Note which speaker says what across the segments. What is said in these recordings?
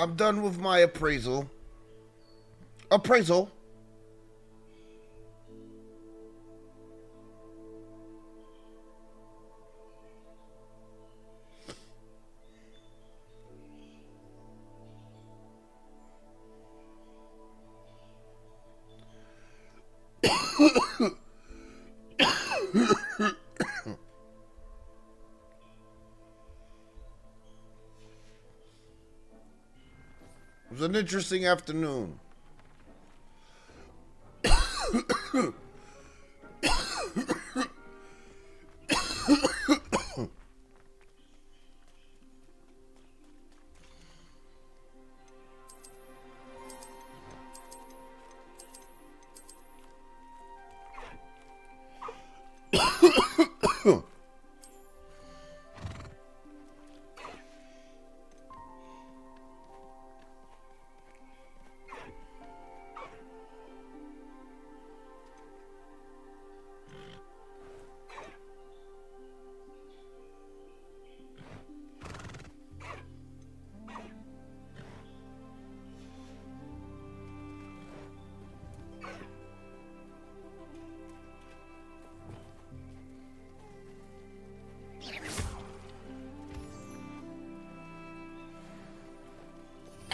Speaker 1: I'm done with my appraisal. Appraisal. It was an interesting afternoon.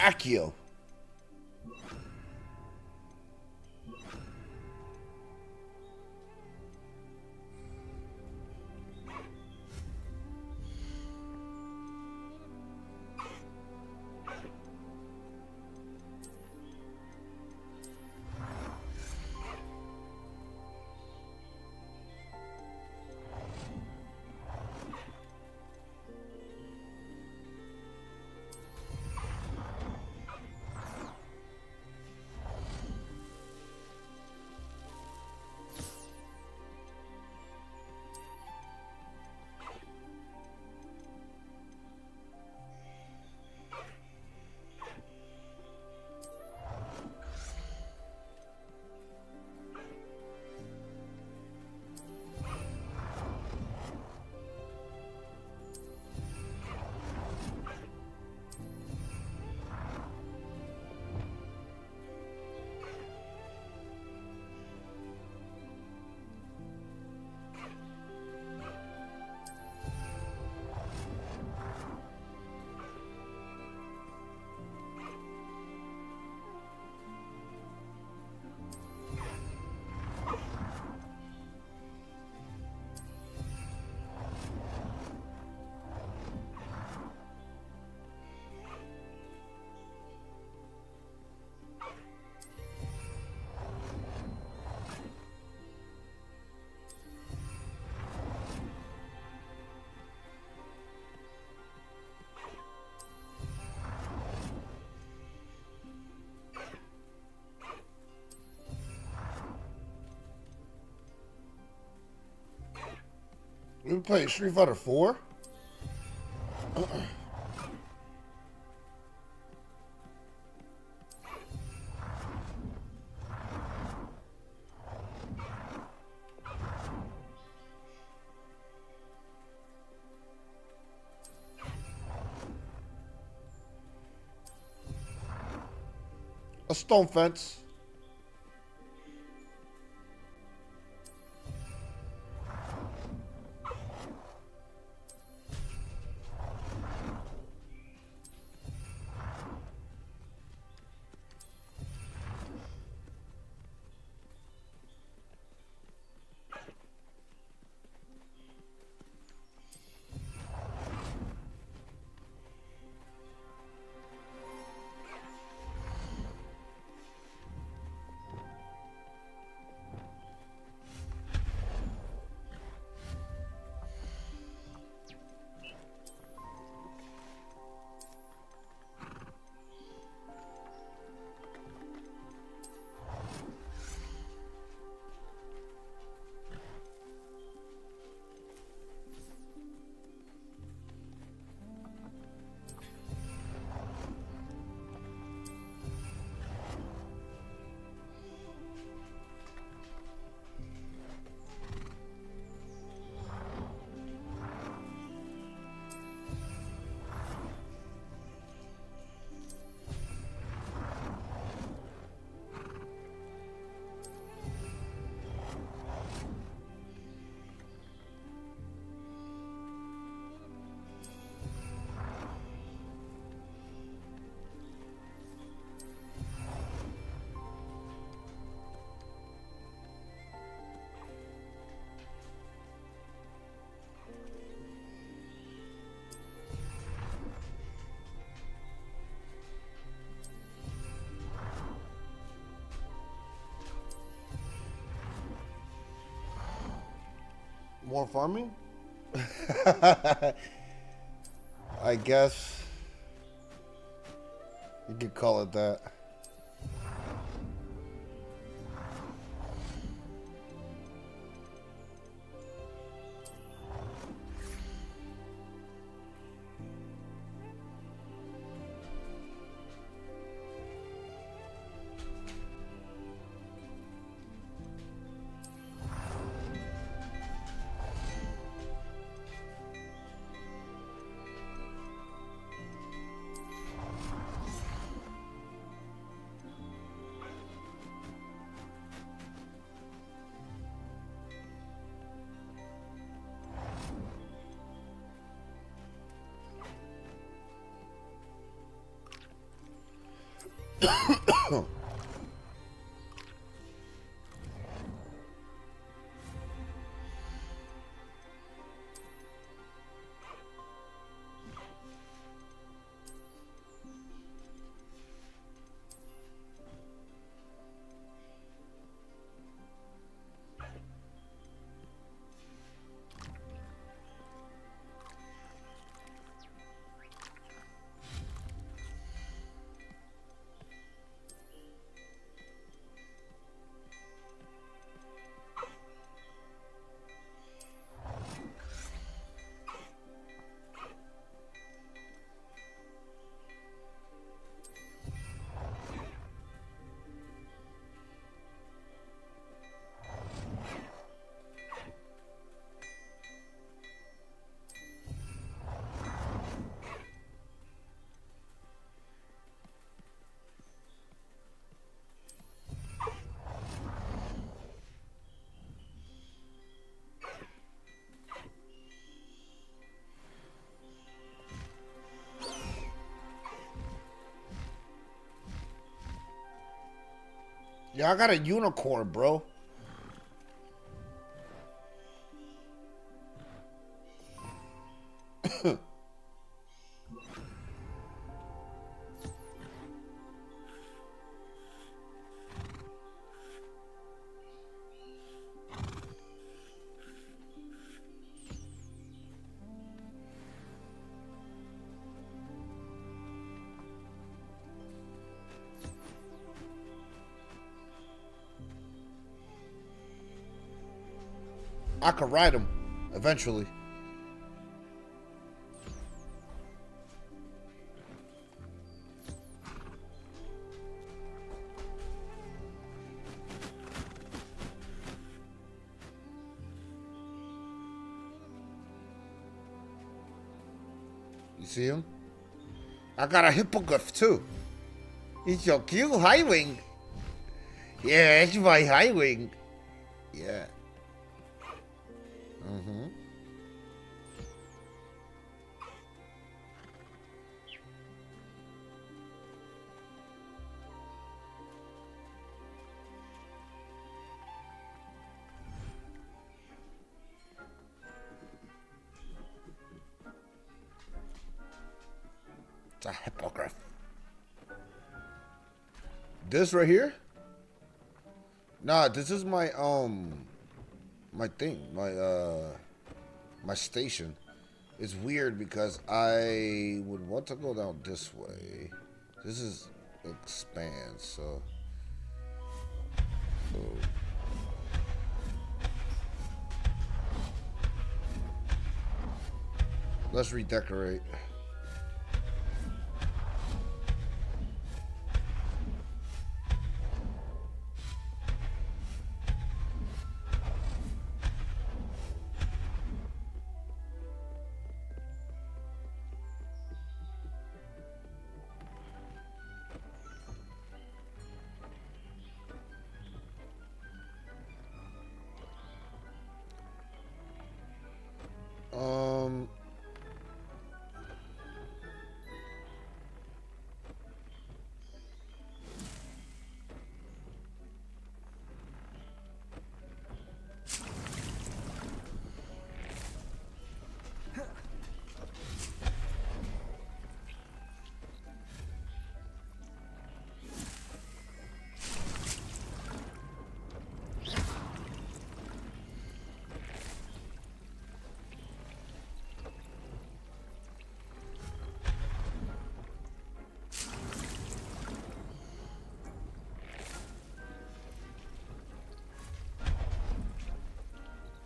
Speaker 1: Accio. We play Street Fighter 4? A stone fence. More farming? I guess you could call it that. Yeah, I got a unicorn, bro. I could ride him eventually. See him? I got a hippogriff too. It's your cute high wing. Yeah, it's my high wing. Yeah. Mm-hmm. It's a hippogriff. This right here? Nah, this is my my thing, my station. It's weird because I would want to go down this way. This is expand, so let's redecorate. Um,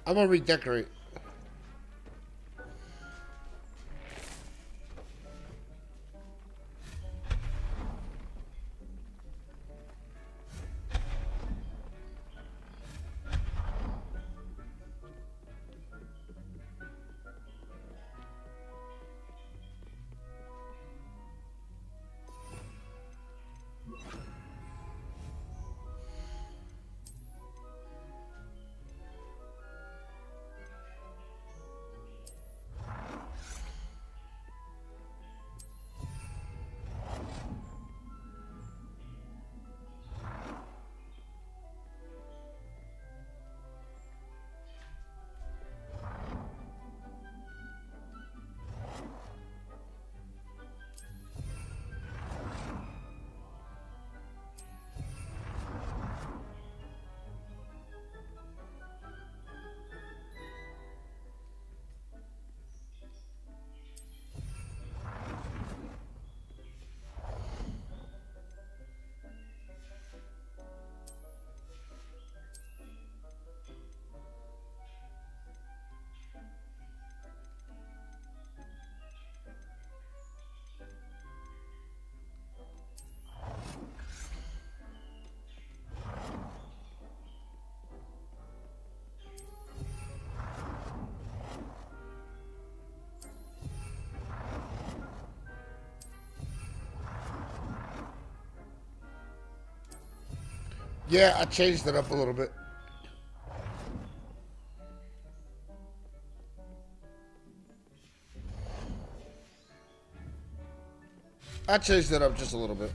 Speaker 1: I'm gonna redecorate. Yeah, I changed it up a little bit. I changed it up just a little bit.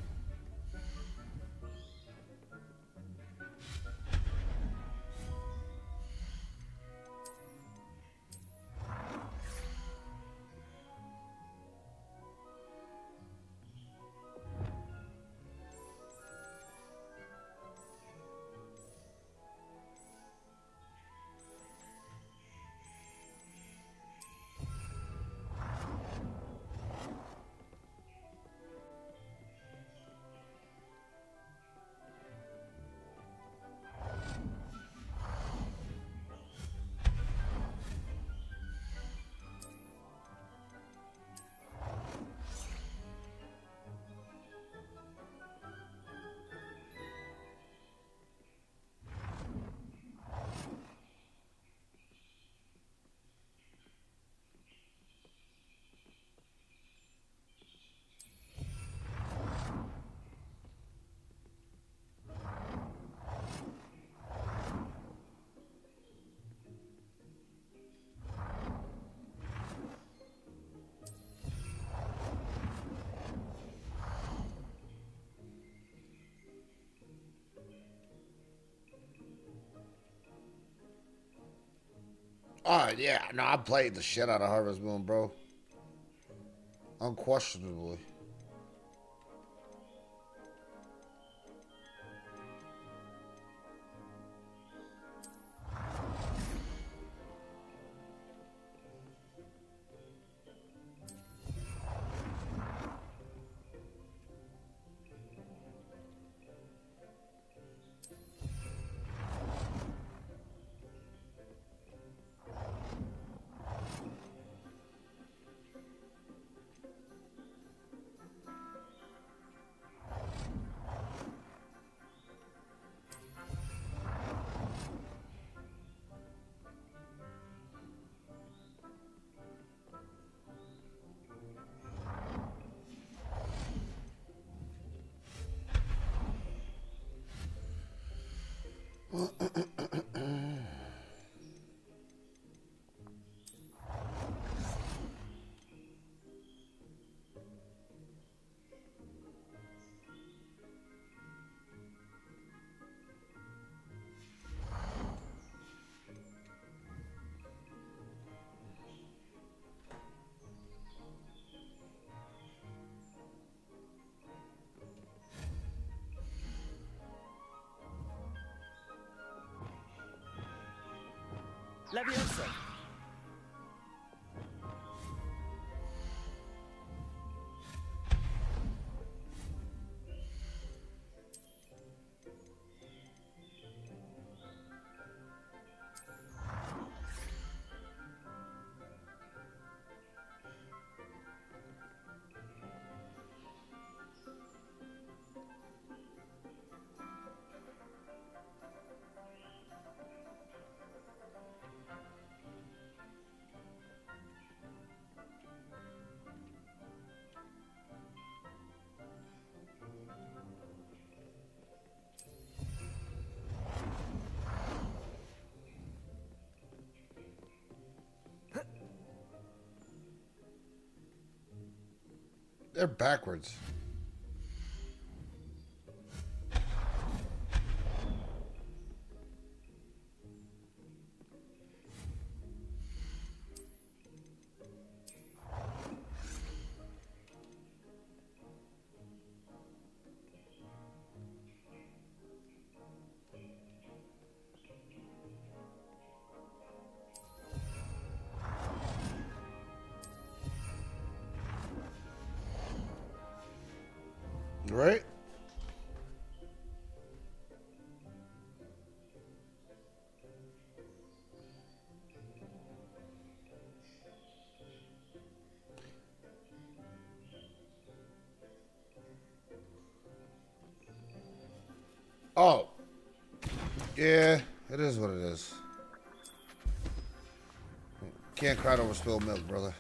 Speaker 1: Oh, yeah. No, I played the shit out of Harvest Moon, bro. Unquestionably.
Speaker 2: Leviosa.
Speaker 1: They're backwards. Right? Oh. Yeah, it is what it is. Can't cry over spilled milk, brother.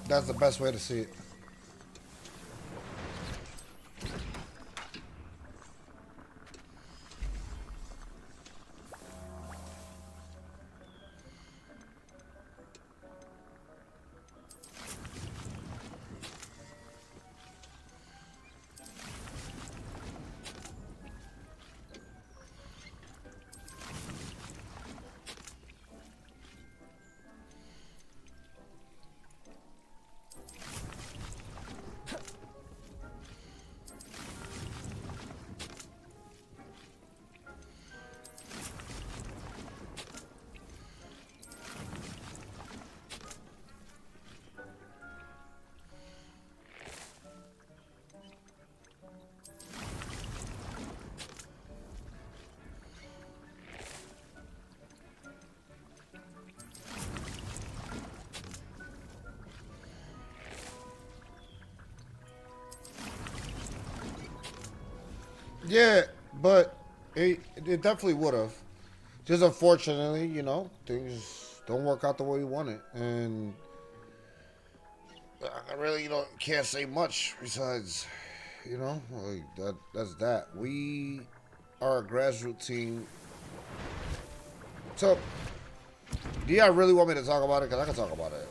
Speaker 1: That's the best way to see it. Yeah, but it definitely would have. Just unfortunately, things don't work out the way we want it, and I really, can't say much besides, like that. That's that. We are a grassroots team. So Do y'all really want me to talk about it? Because I can talk about it.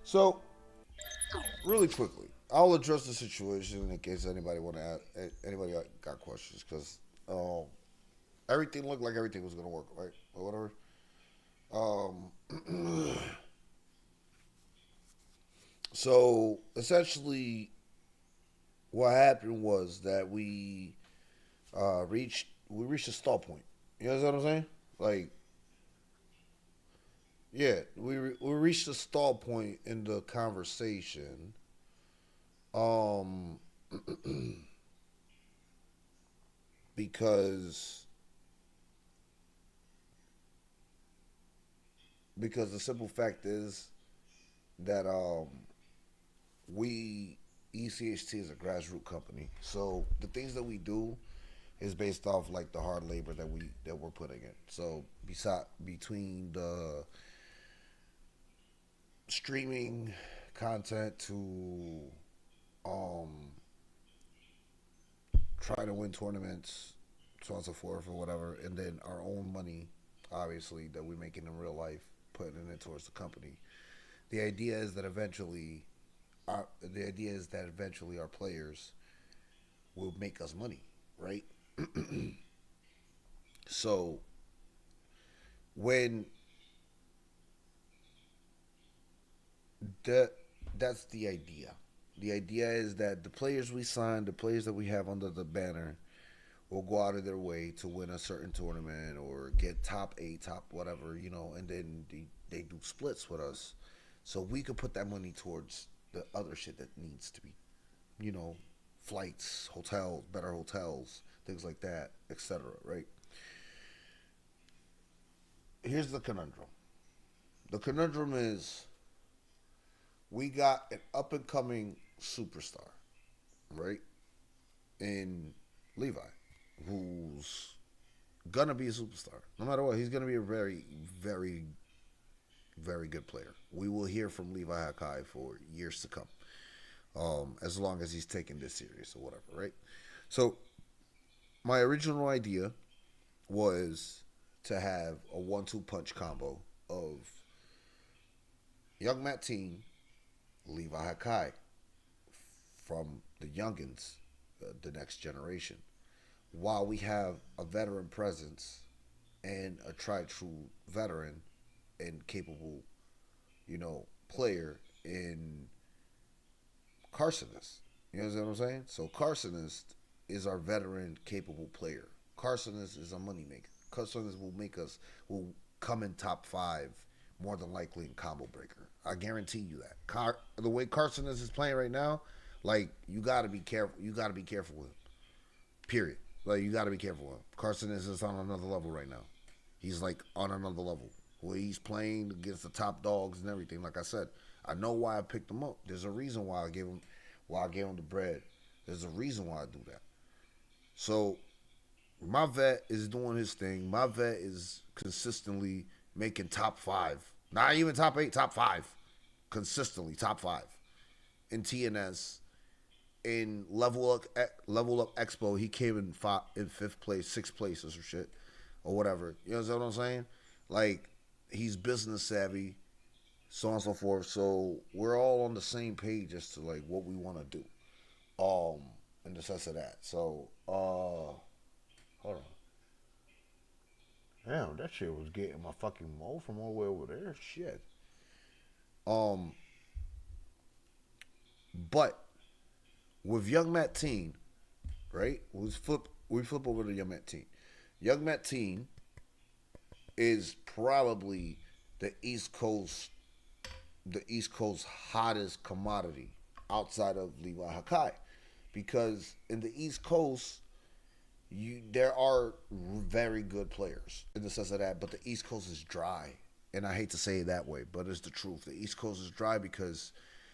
Speaker 1: So, really quickly, I'll address the situation in case anybody want to add, anybody got questions. Because everything looked like everything was going to work, right? Or whatever. Um, so, essentially, what happened was that we reached a stall point. You know what I'm saying? Like, yeah, we reached a stall point in the conversation. Um, because the simple fact is that we ECHT is a grassroots company, so the things that we do is based off like the hard labor that we're putting in. So beside between the streaming content to um trying to win tournaments, so on and so forth, or whatever, and then our own money, obviously, that we're making in real life, putting it towards the company. The idea is that eventually, our players will make us money, right? So when that that's the idea. The idea is that the players we sign, the players that we have under the banner, will go out of their way to win a certain tournament or get top eight, top whatever, and then they do splits with us, so we could put that money towards the other shit that needs to be, you know, flights, hotels, better hotels, things like that, etc. Right? Here's the conundrum. The conundrum is we got an up and coming superstar, right? In Levi, who's gonna be a superstar. No matter what, he's gonna be a very, very, very good player. We will hear from Levi Hakai for years to come, as long as he's taking this serious or whatever, right? So my original idea was to have a one-two punch combo of young Matt Teen, Levi Hakai from the youngins, the next generation, while we have a veteran presence and a tried true veteran and capable, player in Carsonist. You know what I'm saying? So Carsonist is our veteran capable player. Carsonist is a moneymaker. Carsonist will come in top five more than likely in combo breaker. I guarantee you that. The way Carsonist is playing right now, like you gotta be careful. You gotta be careful with him. Period. Like you gotta be careful with him. Carsonist is on another level right now. He's like on another level where he's playing against the top dogs and everything. Like I said, I know why I picked him up. There's a reason why I gave him the bread. There's a reason why I do that. So my vet is doing his thing. My vet is consistently making top five, not even top eight, top five, consistently top five in TNS. In level up expo, he came in fifth place, sixth place or some shit or whatever. You know what I'm saying? Like he's business savvy, so on and so forth. So we're all on the same page as to like what we want to do. Um, in the sense of that. So hold on. Damn, that shit was getting my fucking mo from all the way over there. Shit. Um, but with Young Matt Teen, right? We flip over to Young Matt Teen. Young Matt Teen is probably the East Coast the East Coast hottest commodity outside of Levi Hakai. Because in the East Coast, there are very good players in the sense of that, but the East Coast is dry. And I hate to say it that way, but it's the truth. The East Coast is dry because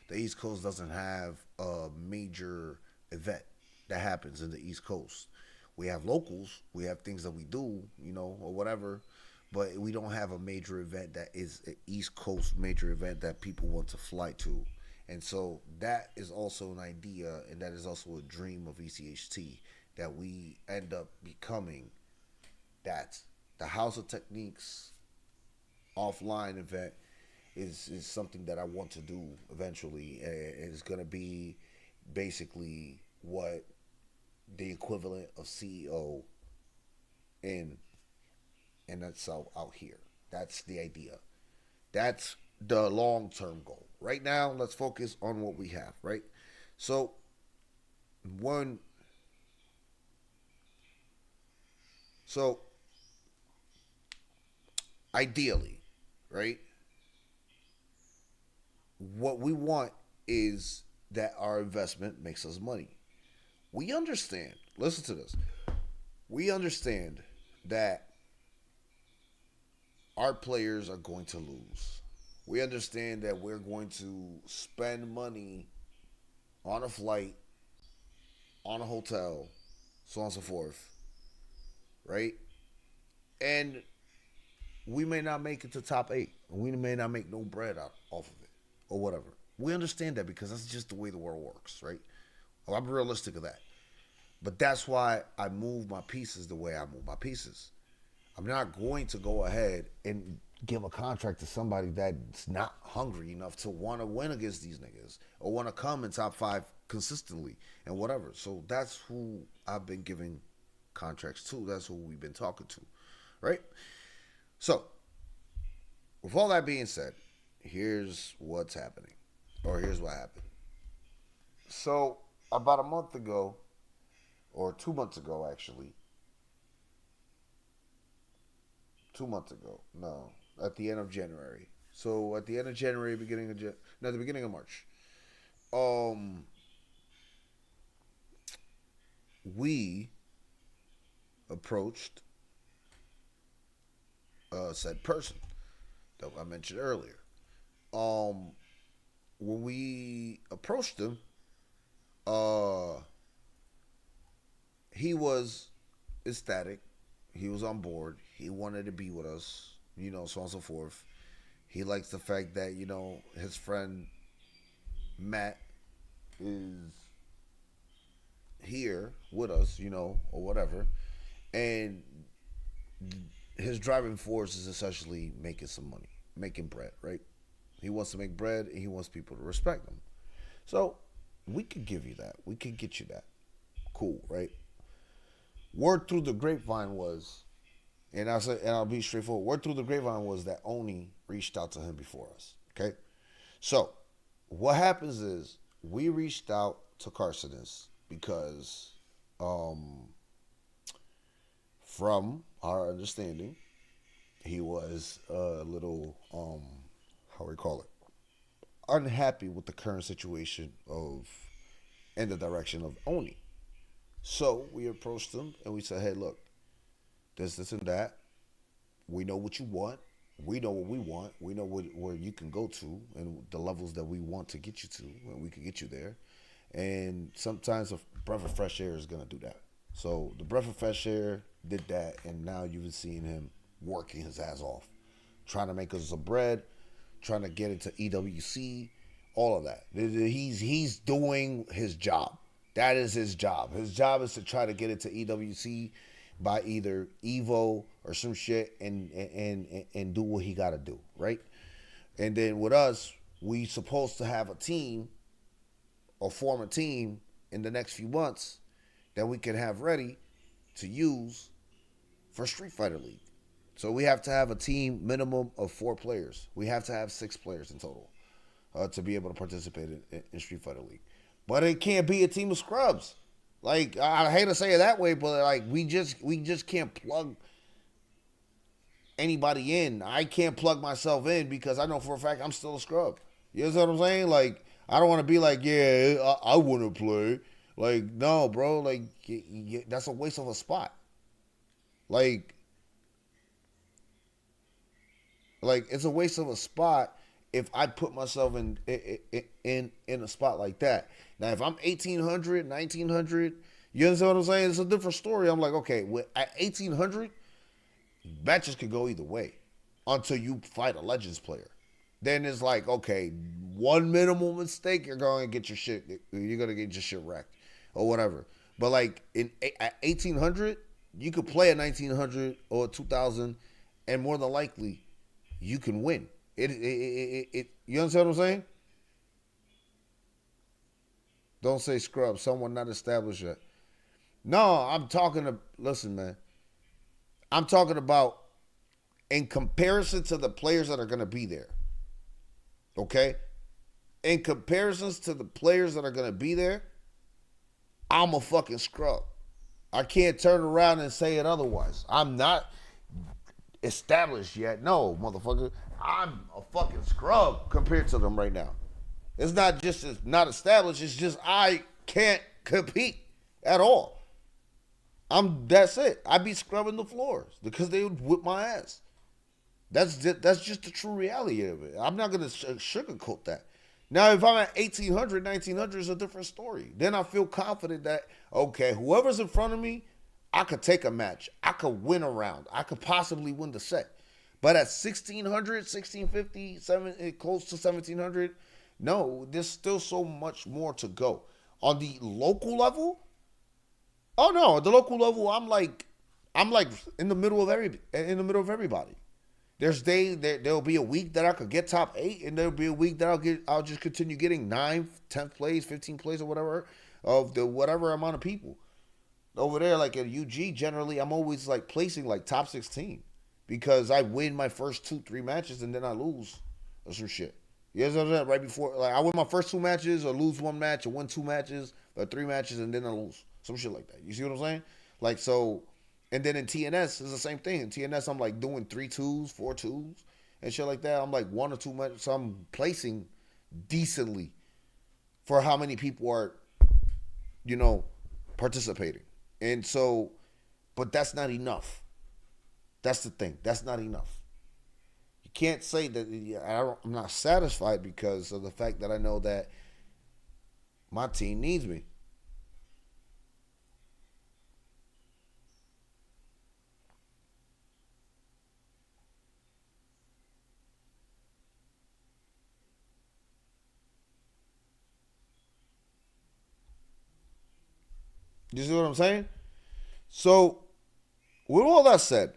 Speaker 1: the East Coast doesn't have a major event that happens in the East Coast. We have locals, we have things that we do, or whatever, but we don't have a major event that is an East Coast major event that people want to fly to. And so that is also an idea, and that is also a dream of ECHT, that we end up becoming that. The House of Techniques offline event is something that I want to do eventually. It's going to be basically what the equivalent of CEO in itself out here. That's the idea. That's the long term goal. Right now, let's focus on what we have, right? So, one, so ideally, right, what we want is that our investment makes us money. We understand, listen to this, we understand that our players are going to lose. We understand that we're going to spend money on a flight, on a hotel, so on and so forth, right? And we may not make it to top eight. We may not make no bread out off of it or whatever. We understand that because that's just the way the world works, right? Well, I'm realistic of that. But that's why I move my pieces the way I move my pieces. I'm not going to go ahead and give a contract to somebody that's not hungry enough to want to win against these niggas or want to come in top five consistently and whatever. So that's who I've been giving contracts to. That's who we've been talking to, right? So, with all that being said, here's what's happening, or here's what happened. So, about a month ago, or 2 months ago, actually, 2 months ago, no, at the end of January. So, at the end of January, no, the beginning of March, um, we approached said person that I mentioned earlier. Um, when we approached him, uh, he was ecstatic. He was on board. He wanted to be with us, so on and so forth. He likes the fact that, his friend Matt is here with us, or whatever. And his driving force is essentially making some money, making bread, right? He wants to make bread and he wants people to respect him. So we could give you that. We could get you that. Cool, right? Word through the grapevine was, and I'll be straightforward. Word through the grapevine was that Oni reached out to him before us. Okay, so what happens is we reached out to Carcinus because, from our understanding, he was a little, how we call it, unhappy with the current situation of in the direction of Oni. So we approached him and we said, "Hey, look, this, and that. We know what you want. We know what we want. We know where you can go to and the levels that we want to get you to, and we can get you there. And sometimes a breath of fresh air is gonna do that. So the breath of fresh air did that, and now you've been seeing him working his ass off, trying to make us some bread, trying to get into EWC, all of that. He's doing his job. That is his job. His job is to try to get into EWC by either Evo or some shit and do what he got to do, right? And then with us, we supposed to have a team or form a team in the next few months that we can have ready to use for Street Fighter League. So we have to have a team minimum of 4 players. We have to have 6 players in total to be able to participate in Street Fighter League. But it can't be a team of scrubs. Like, I hate to say it that way, but like we just can't plug anybody in. I can't plug myself in because I know for a fact I'm still a scrub. You know what I'm saying? Like, I don't want to be like, yeah, I want to play. Like, no, bro. Like, that's a waste of a spot. Like, it's a waste of a spot if I put myself in a spot like that. Now, if I'm 1800, 1900, you understand what I'm saying? It's a different story. I'm like, okay, at 1800, matches could go either way until you fight a Legends player. Then it's like, okay, one minimal mistake, you're gonna get your shit wrecked or whatever. But like at 1800, you could play a 1900 or a 2000, and more than likely, you can win. You understand what I'm saying? Don't say scrub. Someone not established yet. No, I'm talking to. Listen, man. I'm talking about in comparison to the players that are going to be there. Okay? In comparisons to the players that are going to be there, I'm a fucking scrub. I can't turn around and say it otherwise. I'm not established yet. No, motherfucker. I'm a fucking scrub compared to them right now. It's not just it's not established. It's just I can't compete at all. That's it. I be scrubbing the floors because they would whip my ass. That's just the true reality of it. I'm not gonna sugarcoat that. Now, if I'm at 1800, 1900 is a different story. Then I feel confident that okay, whoever's in front of me, I could take a match. I could win a round. I could possibly win the set. But at 1600, 1650, close to 1700, no, there's still so much more to go. On the local level, oh no, at the local level, I'm like in the middle of everybody. There'll be a week that I could get top 8, and there'll be a week that I'll just continue getting 9th, 10th place, 15th place, or whatever of the whatever amount of people. Over there, like at UG, generally I'm always like placing like top 16 because I win my first 2, 3 matches and then I lose or some shit. You know what I'm saying? Right before, like I win my first 2 matches or lose 1 match or win 2 matches or 3 matches and then I lose some shit like that. You see what I'm saying? Like so, and then in TNS it's the same thing. In TNS I'm like doing 3 2s, 4 2s, and shit like that. I'm like 1 or 2 matches, so I'm placing decently for how many people are, you know, participating. And so, but that's not enough. That's the thing. That's not enough. You can't say that I'm not satisfied because of the fact that I know that my team needs me. You see what I'm saying? So, with all that said,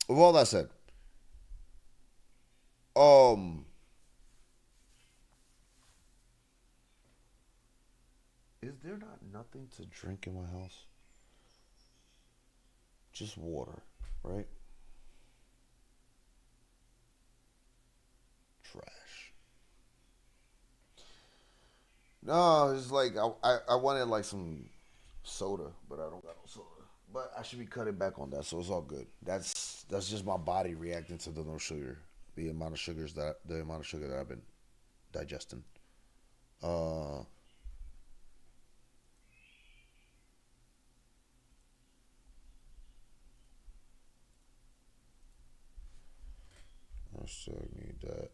Speaker 1: with all that said, um, is there not nothing to drink in my house? Just water, right? Trash. No, it's like I wanted like some soda, but I don't got no soda. But I should be cutting back on that, so it's all good. That's just my body reacting to the no sugar, the amount of sugar that I've been digesting. Uh, I still need that.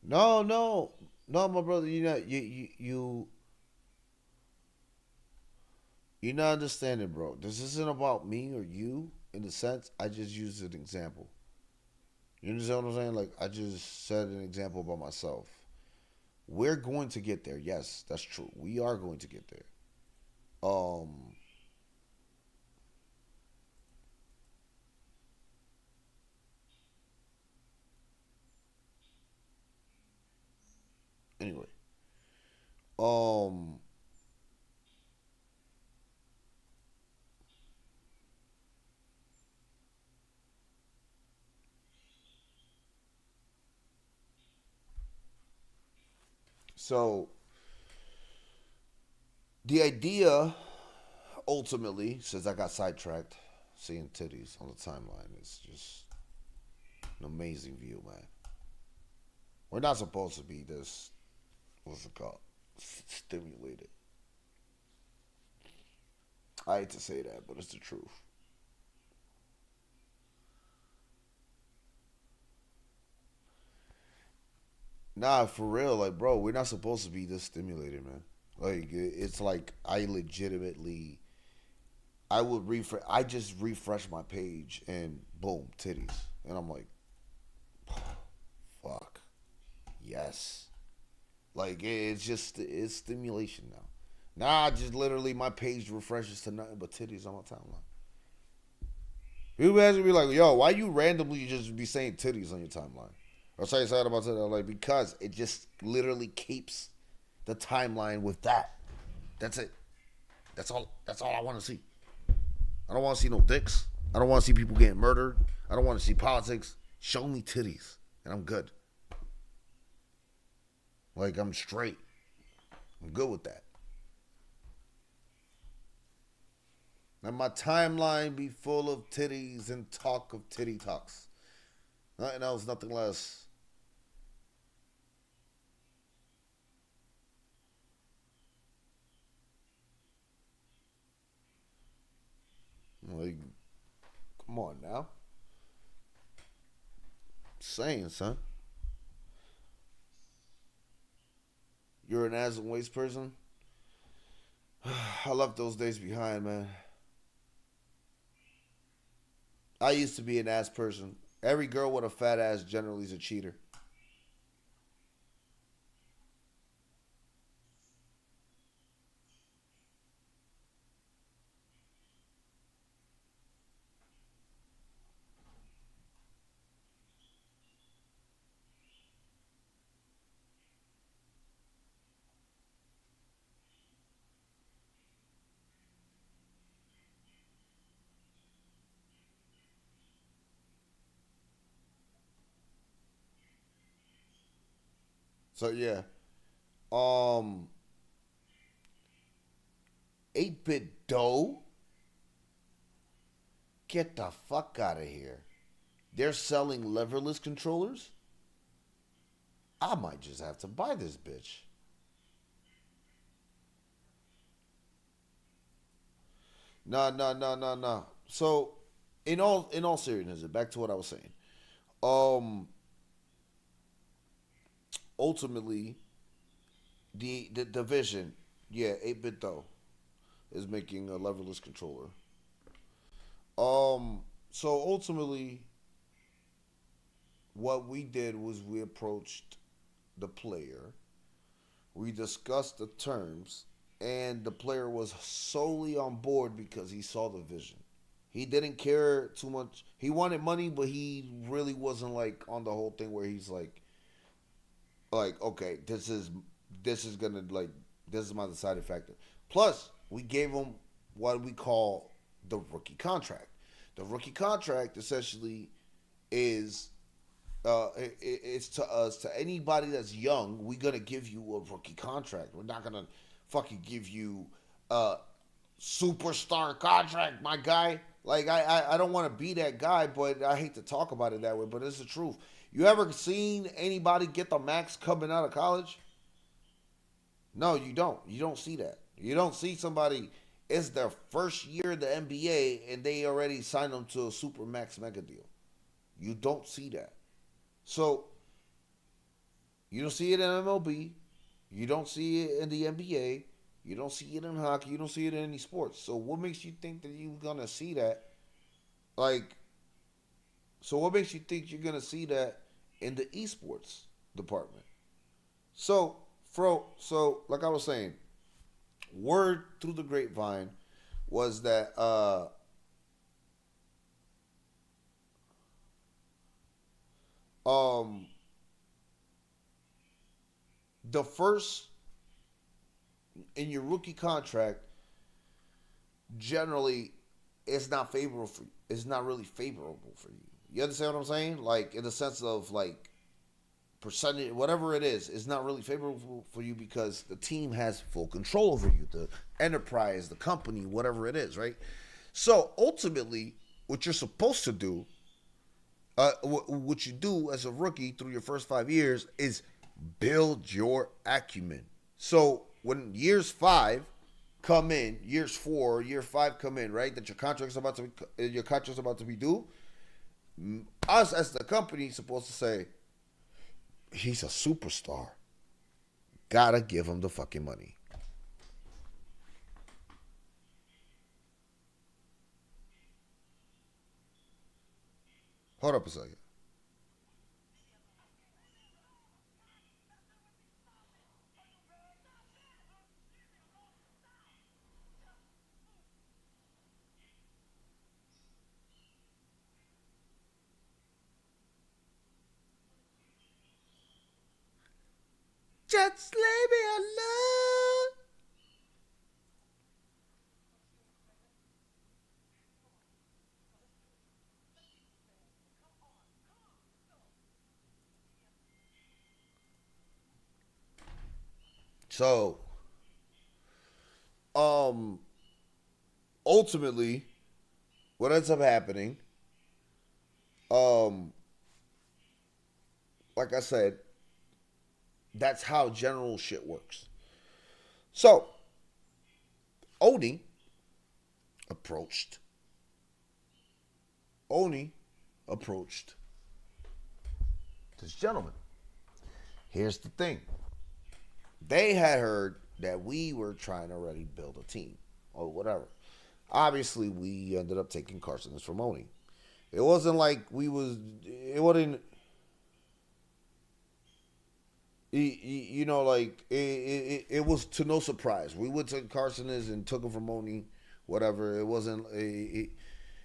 Speaker 1: No, no, no, my brother. You're not understanding, bro. This isn't about me or you. In the sense, I just used an example. You understand what I'm saying? Like I just said an example about myself. We're going to get there. Yes, that's true. We are going to get there. Um. Anyway. Um. So the idea, ultimately, since I got sidetracked, seeing titties on the timeline is just an amazing view, man. We're not supposed to be this. What's it called? Stimulated. I hate to say that, but it's the truth. Nah, for real, like, bro, we're not supposed to be this stimulated, man. Like, it's like I legitimately, I would refresh. I just refresh my page and boom, titties, and I'm like, fuck, yes. Like it's just it's stimulation now. Nah, just literally my page refreshes to nothing but titties on my timeline. People actually be like, yo, why you randomly just be saying titties on your timeline? Or say something about titties. I'm like, because it just literally keeps the timeline with that. That's it. That's all I want to see. I don't want to see no dicks. I don't want to see people getting murdered. I don't want to see politics. Show me titties, and I'm good. Like I'm straight. I'm good with that. Let my timeline be full of titties and talk of titty talks. Nothing else, nothing less. Like, come on now. Saying, son. You're an ass and waist person? I left those days behind, man. I used to be an ass person. Every girl with a fat ass generally is a cheater. So yeah. Um 8-bit dough? Get the fuck out of here. They're selling leverless controllers? I might just have to buy this bitch. No, no, no, no, no. So, in all seriousness, back to what I was saying. Um, ultimately, the division, yeah, 8-bit though, is making a leverless controller. So ultimately, what we did was we approached the player, we discussed the terms, and the player was solely on board because he saw the vision. He didn't care too much. He wanted money, but he really wasn't like on the whole thing where he's like okay, this is gonna like this is my deciding factor. Plus, we gave him what we call the rookie contract. The rookie contract essentially is it's to us, to anybody that's young, we're gonna give you a rookie contract. We're not gonna fucking give you a superstar contract, my guy. Like I don't want to be that guy, but I hate to talk about it that way. But it's the truth. You ever seen anybody get the max coming out of college? No, you don't. You don't see that. You don't see somebody. It's their first year in the NBA and they already signed them to a super max mega deal. You don't see that. So you don't see it in MLB. You don't see it in the NBA. You don't see it in hockey. You don't see it in any sports. So what makes you think that you're gonna see that? Like, so what makes you think you're gonna see that in the esports department? So, so like I was saying, word through the grapevine was that um the first in your rookie contract generally it's not favorable for you. It's not really favorable for you. You understand what I'm saying? Like in the sense of like percentage, whatever it is not really favorable for you because the team has full control over you, the enterprise, the company, whatever it is, right? So ultimately, what you're supposed to do, what you do as a rookie through your first 5 years is build your acumen. So when years 5, come in, years 4, year 5 come in, right? That your contract's about to be due. Us as the company supposed to say he's a superstar. Gotta give him the fucking money. Hold up a second. Just leave me alone. So, um, ultimately, what ends up happening, um, like I said, that's how general shit works. So, Oni approached. Oni approached this gentleman. Here's the thing. They had heard that we were trying to already build a team or whatever. Obviously, we ended up taking Carson's from Oni. It wasn't like we was. It wasn't. You know, like it was to no surprise. We went to Carson's and took him from Oni, whatever. It wasn't.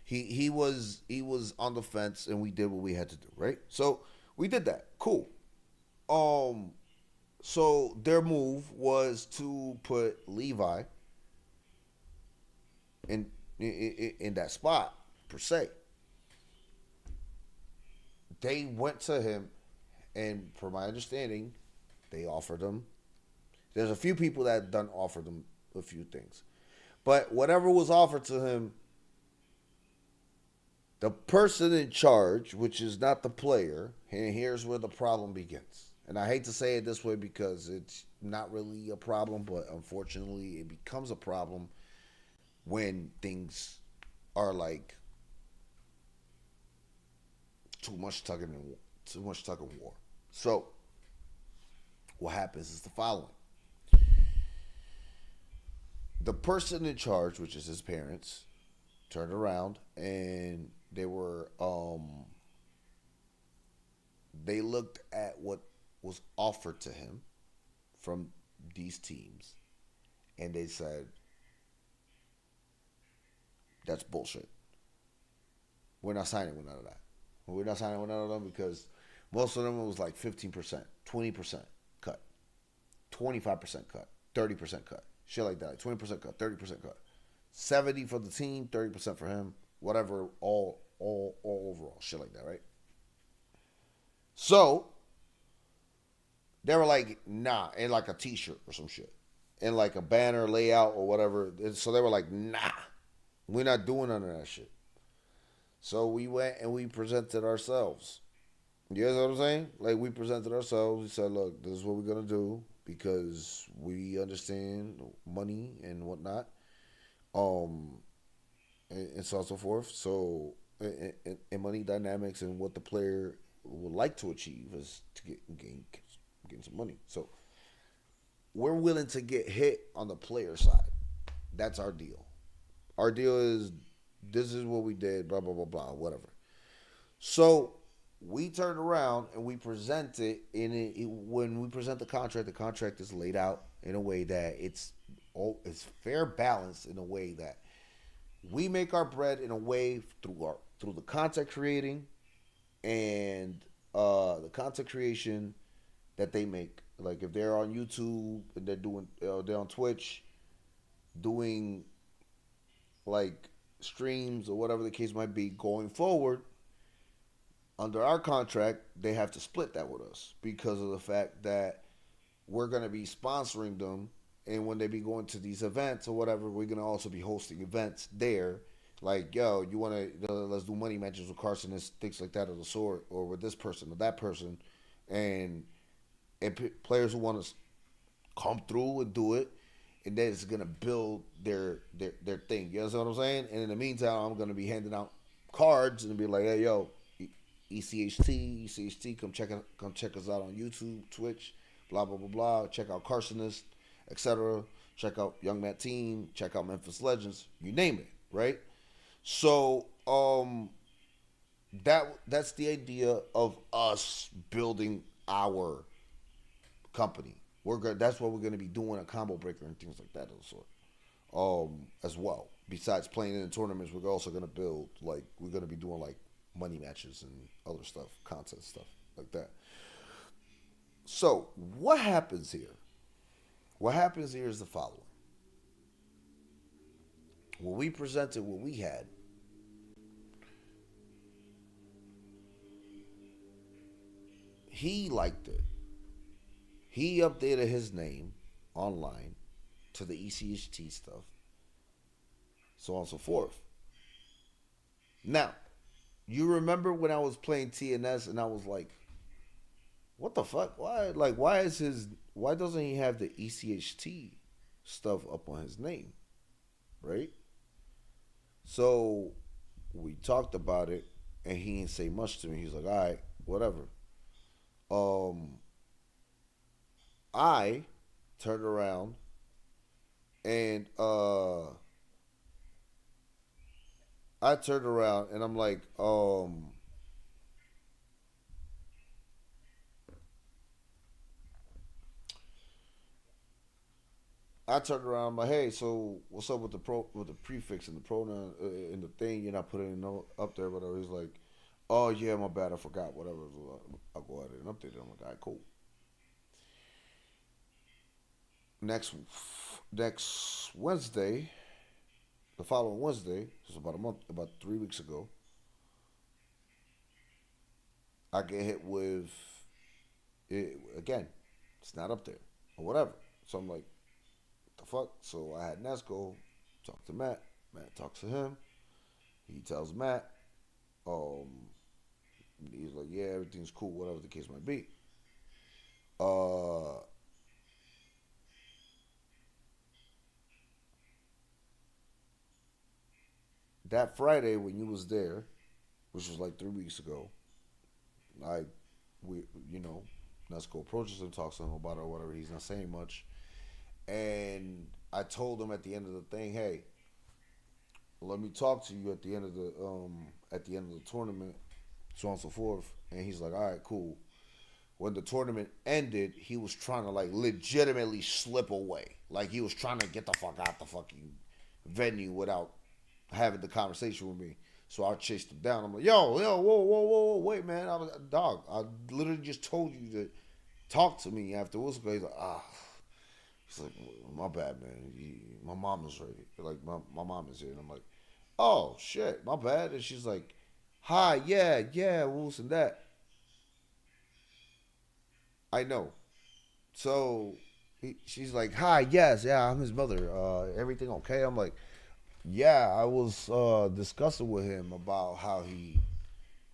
Speaker 1: He was on the fence, and we did what we had to do, right? So we did that. Cool. Um. So their move was to put Levi in in that spot per se. They went to him, and from my understanding, they offered him. There's a few people that done offered him a few things, but whatever was offered to him, the person in charge, which is not the player, and here's where the problem begins. And I hate to say it this way because it's not really a problem, but unfortunately, it becomes a problem when things are like too much tug of war. So what happens is the following: the person in charge, which is his parents, turned around and they looked at what was offered to him from these teams, and they said that's bullshit. We're not signing with none of that. We're not signing with none of them because most of them was like 15%, 20% cut, 25% cut, 30% cut, shit like that. Like 20% cut, 30% cut, 70 for the team, 30% for him, whatever. All overall, shit like that, right? So they were like, nah, and like a T-shirt or some shit, and like a banner layout or whatever. So they were like, nah, we're not doing none of that shit. So we went and we presented ourselves. You guys know what I'm saying? Like we presented ourselves. We said, look, this is what we're gonna do because we understand money and whatnot, um, and so on and so forth. So and money dynamics and what the player would like to achieve is to gain some money. So we're willing to get hit on the player side. That's our deal. Our deal is this is what we did, blah blah blah blah, whatever. So we turn around and we present it when we present the contract is laid out in a way that it's fair balance in a way that we make our bread in a way through the content creating and the content creation that they make. Like if they're on YouTube and they're on Twitch doing like streams or whatever the case might be going forward, under our contract, they have to split that with us because of the fact that we're going to be sponsoring them. And when they be going to these events or whatever, we're going to also be hosting events there. Like, yo, you want to, let's do money matches with Carson and things like that of the sort, or with this person or that person. And players who want to come through and do it. and then it's gonna build their thing. You know what I'm saying? And in the meantime, I'm gonna be handing out cards and be like, hey yo, ECHT, come check us out on YouTube, Twitch, blah blah blah blah. Check out Carsonist, etc. Check out Young Matt Team. Check out Memphis Legends. You name it, right? So that's the idea of us building our company. That's what we're gonna be doing, a combo breaker and things like that of the sort. As well. Besides playing in the tournaments, we're also gonna build, like, we're gonna be doing like money matches and other stuff, contest stuff like that. So what happens here? What happens here is the following. When we presented what we had, he liked it. He updated his name online to the ECHT stuff, so on and so forth. Now, you remember when I was playing TNS and I was like, what the fuck? Why doesn't he have the ECHT stuff up on his name? Right? So we talked about it and he didn't say much to me. He's like, all right, whatever. Um I turned around and I'm like, I turned around. I'm like, hey, so what's up with the prefix and the pronoun in the thing? You're not putting it up there, whatever. He's like, oh yeah, my bad, I forgot, whatever. I'll go ahead and update it. I'm like, all right, cool. Next Wednesday, the following Wednesday, this was about a month, about 3 weeks ago, I get hit with it again. It's not up there or whatever. So I'm like, what the fuck? So I had Nesco talk to Matt. Matt talks to him. He tells Matt, um, he's like, yeah, everything's cool, whatever the case might be. Uh, that Friday when you was there, which was like 3 weeks ago, I, we, you know, Nesco approaches him, talks to him about it or whatever. He's not saying much, and I told him at the end of the thing, hey, let me talk to you at the end of the tournament, so on and so forth. And he's like, all right, cool. When the tournament ended, he was trying to like legitimately slip away. Like he was trying to get the fuck out the fucking venue without having the conversation with me. So I chased him down. I'm like, yo, whoa, wait, man. I was dog. I literally just told you to talk to me afterwards. He's like, ah. He's like, my bad, man. My mom is ready. Like my mom is here, and I'm like, oh shit, my bad. And she's like, hi, yeah, who's and that. I know. So she's like, hi, yes, yeah, I'm his mother. Everything okay? I'm like, yeah, I was discussing with him about how he.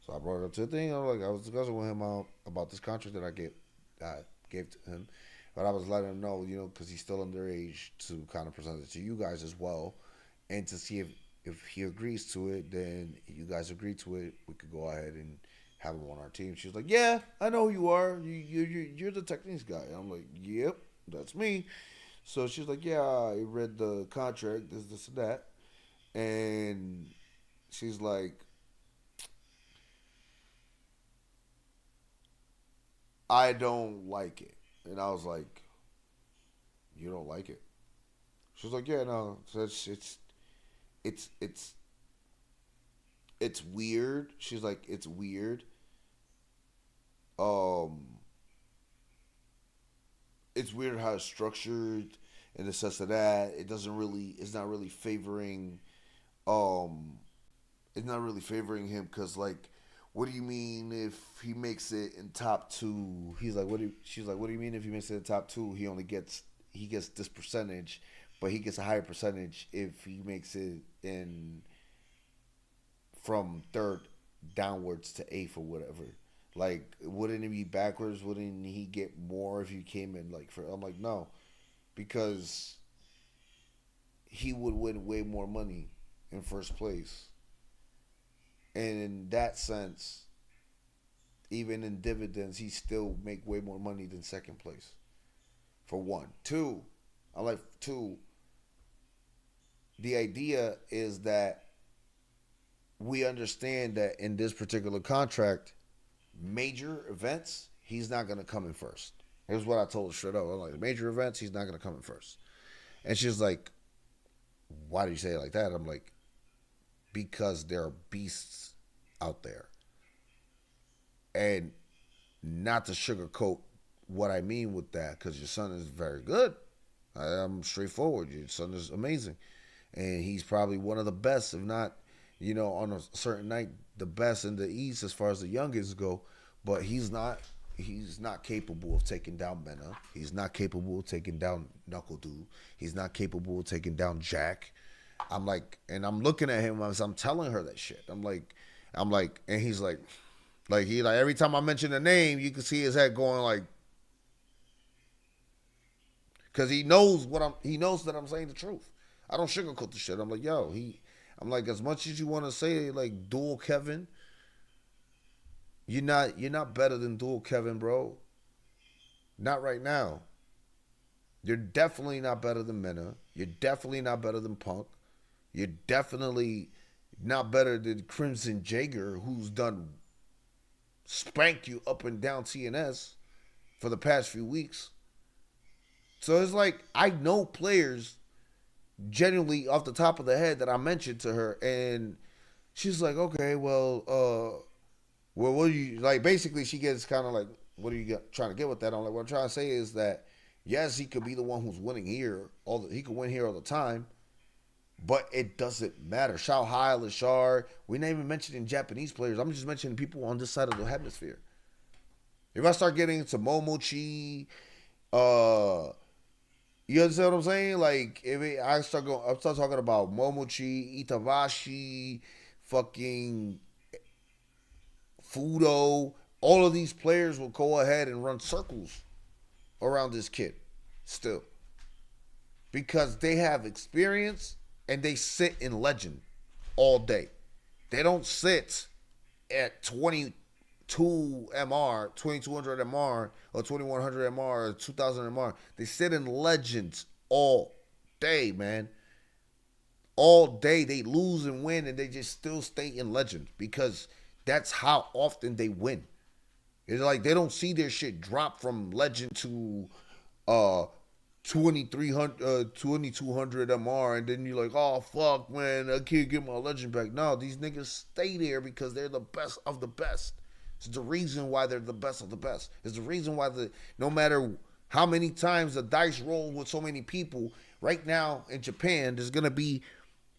Speaker 1: So I brought it up to the thing. I was discussing with him about this contract that I gave to him, but I was letting him know, because he's still underage, to kind of present it to you guys as well, and to see if he agrees to it, then you guys agree to it, we could go ahead and have him on our team. She was like, yeah, I know who you are. You're the techniques guy. I'm like, yep, that's me. So she's like, yeah, I read the contract, this, and that. And she's like, I don't like it. And I was like, you don't like it? She was like, yeah, no. So it's it's it's weird. She's like, it's weird. Um, it's weird how it's structured in the sense of that it's not really favoring um it's not really favoring him because, like, what do you mean if he makes it in top two? She's like, what do you mean if he makes it in top two? He gets this percentage, but he gets a higher percentage if he makes it in from third downwards to eighth or whatever. Like, wouldn't it be backwards? Wouldn't he get more if he came in like for? I'm like, no, because he would win way more money in first place. And in that sense, even in dividends, he still make way more money than second place. For one. Two, I like two, the idea is that we understand that in this particular contract, major events, he's not gonna come in first. Here's what I told her straight up. I'm like, major events, he's not gonna come in first. And she's like, why do you say it like that? I'm like, because there are beasts out there. And not to sugarcoat what I mean with that, because your son is very good. I'm straightforward. Your son is amazing. And he's probably one of the best, if not, on a certain night, the best in the East as far as the youngest go. But he's not capable of taking down Mena. He's not capable of taking down Knuckle Dude. He's not capable of taking down Jack. I'm like, and I'm looking at him as I'm telling her that shit. I'm like, and he's like every time I mention a name, you can see his head going like, because he knows that I'm saying the truth. I don't sugarcoat the shit. I'm like, I'm like, as much as you want to say like dual Kevin, you're not better than dual Kevin, bro. Not right now. You're definitely not better than Mena. You're definitely not better than Punk. You're definitely not better than Crimson Jager, who's done spanked you up and down TNS for the past few weeks. So it's like, I know players genuinely off the top of the head that I mentioned to her, and she's like, okay, well, what do you, like, basically she gets kind of like, what are you trying to get with that? I'm like, what I'm trying to say is that, yes, he could be the one who's winning here, he could win here all the time, but it doesn't matter. Shao Hai, Lashard, we're not even mentioning Japanese players. I'm just mentioning people on this side of the hemisphere. If I start getting into Momochi, you understand what I'm saying? Like, I start talking about Momochi, Itabashi, fucking Fudo. All of these players will go ahead and run circles around this kid still, because they have experience and they sit in legend all day. They don't sit at 22 MR, 2200 MR, or 2100 MR, or 2000 MR. They sit in legends all day, man. All day. They lose and win, and they just still stay in legend, because that's how often they win. It's like they don't see their shit drop from legend to 2200 MR, and then you're like, oh fuck, man, I can't get my legend back. No, these niggas stay there because they're the best of the best. It's the reason why they're the best of the best. It's the reason why no matter how many times the dice roll with so many people, right now in Japan, there's gonna be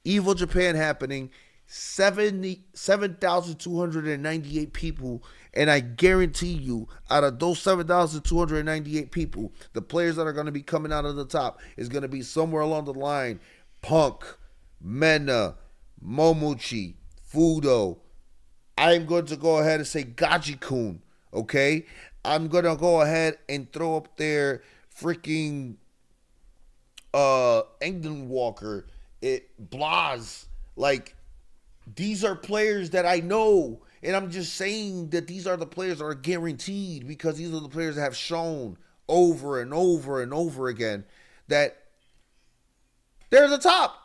Speaker 1: Evo Japan happening, 7,298 people, and I guarantee you, out of those 7,298 people, the players that are going to be coming out of the top is going to be somewhere along the line: Punk, Mena, Momochi, Fudo. I'm going to go ahead and say Gaji-kun, okay? I'm going to go ahead and throw up there freaking England Walker, Blas, like, these are players that I know, and I'm just saying that these are the players that are guaranteed, because these are the players that have shown over and over and over again that they're the top.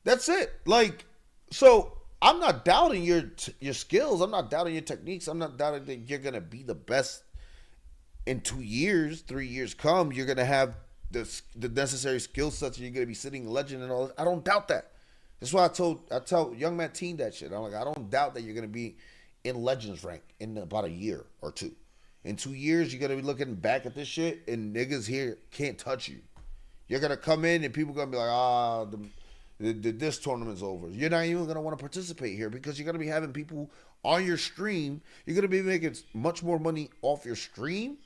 Speaker 1: That's it. Like, so I'm not doubting your skills. I'm not doubting your techniques. I'm not doubting that you're going to be the best in 2 years, 3 years come. You're going to have the necessary skill sets, and you're going to be sitting legend and all that. I don't doubt that. That's why I tell young man teen that shit. I'm like, I don't doubt that you're gonna be in Legends rank in about a year or two. In 2 years, you're gonna be looking back at this shit, and niggas here can't touch you. You're gonna come in and people gonna be like, this tournament's over. You're not even gonna want to participate here, because you're gonna be having people on your stream. You're gonna be making much more money off your stream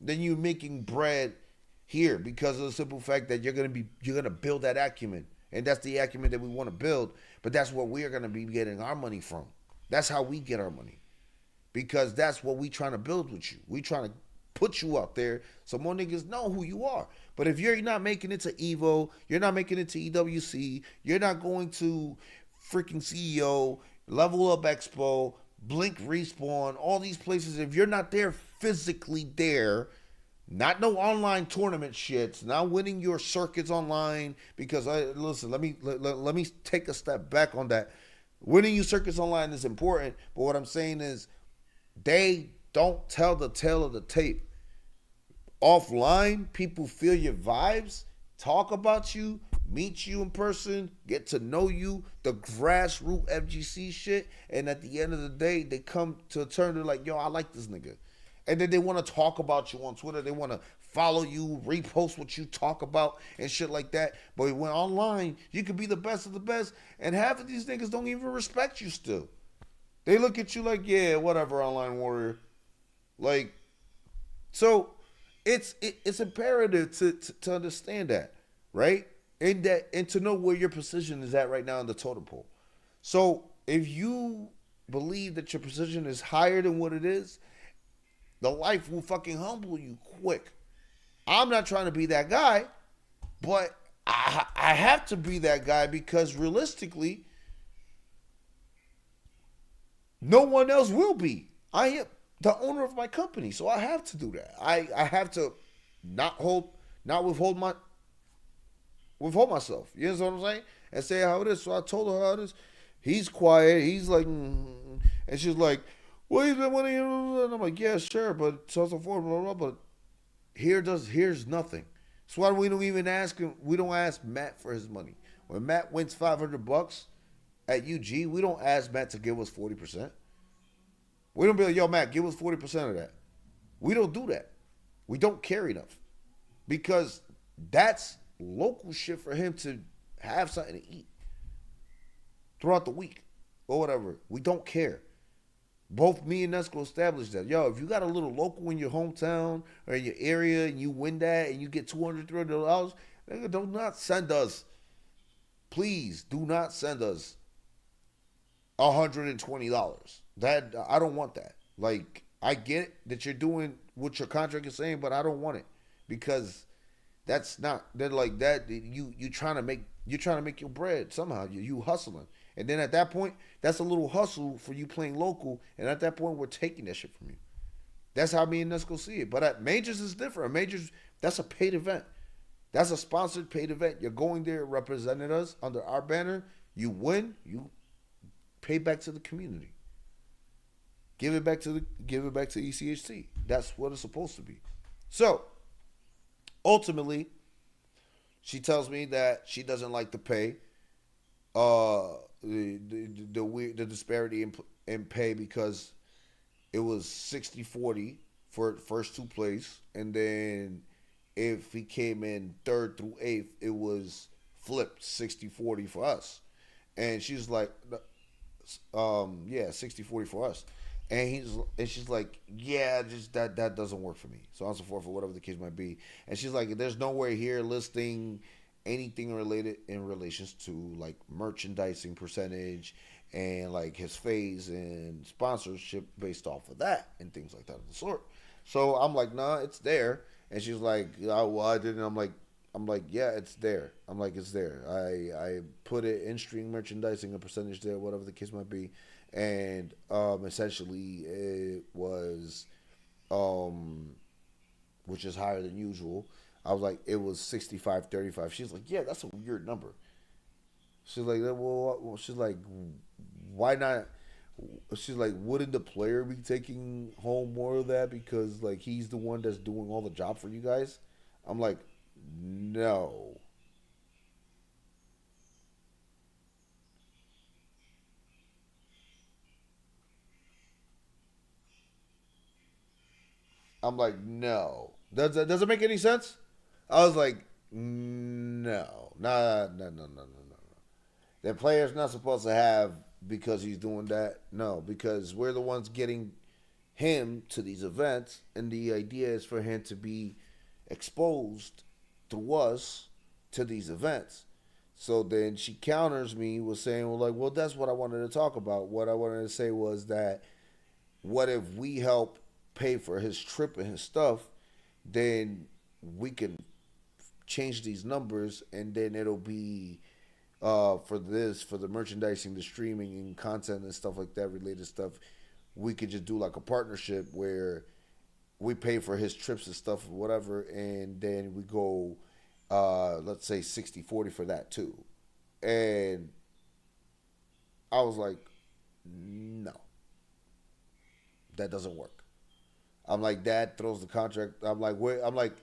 Speaker 1: than you making bread here, because of the simple fact that you're gonna build that acumen. And that's the acumen that we want to build. But that's what we are going to be getting our money from. That's how we get our money. Because that's what we trying to build with you. We trying to put you out there so more niggas know who you are. But if you're not making it to Evo, you're not making it to EWC, you're not going to freaking CEO, Level Up Expo, Blink Respawn, all these places, if you're not there physically there, not no online tournament shits, not winning your circuits online, because listen, let me take a step back on that. Winning your circuits online is important, but what I'm saying is they don't tell the tale of the tape. Offline, people feel your vibes, talk about you, meet you in person, get to know you, the grassroots FGC shit, and at the end of the day, they come to a turn, they're like, yo, I like this nigga. And then they want to talk about you on Twitter. They want to follow you, repost what you talk about and shit like that. But when online, you could be the best of the best, and half of these niggas don't even respect you still. They look at you like, yeah, whatever, online warrior. Like, so it's imperative to understand that, right? And to know where your position is at right now in the totem pole. So if you believe that your position is higher than what it is, the life will fucking humble you quick. I'm not trying to be that guy, but I have to be that guy because realistically, no one else will be. I am the owner of my company, so I have to do that. I have to not withhold myself. You know what I'm saying? And say how it is. So I told her how it is. He's quiet. He's like, and she's like, well, he's been winning. And I'm like, yeah, sure, but so on and so forth, blah, blah, blah. But here's nothing. That's why we don't even ask him. We don't ask Matt for his money. When Matt wins $500 at UG, we don't ask Matt to give us 40%. We don't be like, yo, Matt, give us 40% of that. We don't do that. We don't care enough because that's local shit for him to have something to eat throughout the week or whatever. We don't care. Both me and Nesco established that. Yo, if you got a little local in your hometown or in your area and you win that and you get $200, $300, do not send us. Please do not send us $120. That I don't want that. Like, I get that you're doing what your contract is saying, but I don't want it because that's not. They're like that. You trying to make your bread somehow. You hustling. And then at that point, that's a little hustle for you playing local. And at that point, we're taking that shit from you. That's how me and Nesco see it. But at Majors, is different. At Majors, that's a paid event. That's a sponsored paid event. You're going there representing us under our banner. You win, you pay back to the community. Give it back to ECHC. That's what it's supposed to be. So, ultimately, she tells me that she doesn't like the pay. The disparity in pay because it was 60-40 for first two place, and then if he came in third through eighth, it was flipped 60-40 for us. And she's like, 60-40 for us. And she's like, yeah, just that doesn't work for me. So on and so forth, or whatever the case might be. And she's like, there's nowhere here listing anything related in relations to like merchandising percentage and like his phase and sponsorship based off of that and things like that of the sort. So I'm like, nah, it's there. And she's like, oh, well, I didn't. I'm like, yeah, it's there. I'm like, it's there. I put it in string merchandising, a percentage there, whatever the case might be. And essentially it was, which is higher than usual. I was like, it was 65-35. She's like, yeah, that's a weird number. She's like, well, she's like, why not? She's like, wouldn't the player be taking home more of that because like he's the one that's doing all the job for you guys? I'm like, no. I'm like, no. Does it make any sense? I was like, no, no. That player's not supposed to have because he's doing that. No, because we're the ones getting him to these events, and the idea is for him to be exposed through us to these events. So then she counters me with saying, well, that's what I wanted to talk about. What I wanted to say was that what if we help pay for his trip and his stuff, then we can change these numbers, and then it'll be for the merchandising, the streaming and content and stuff like that, related stuff. We could just do like a partnership where we pay for his trips and stuff or whatever, and then we go, let's say 60-40 for that too. And I was like, no, that doesn't work. I'm like, that throws the contract. I'm like, where? I'm like,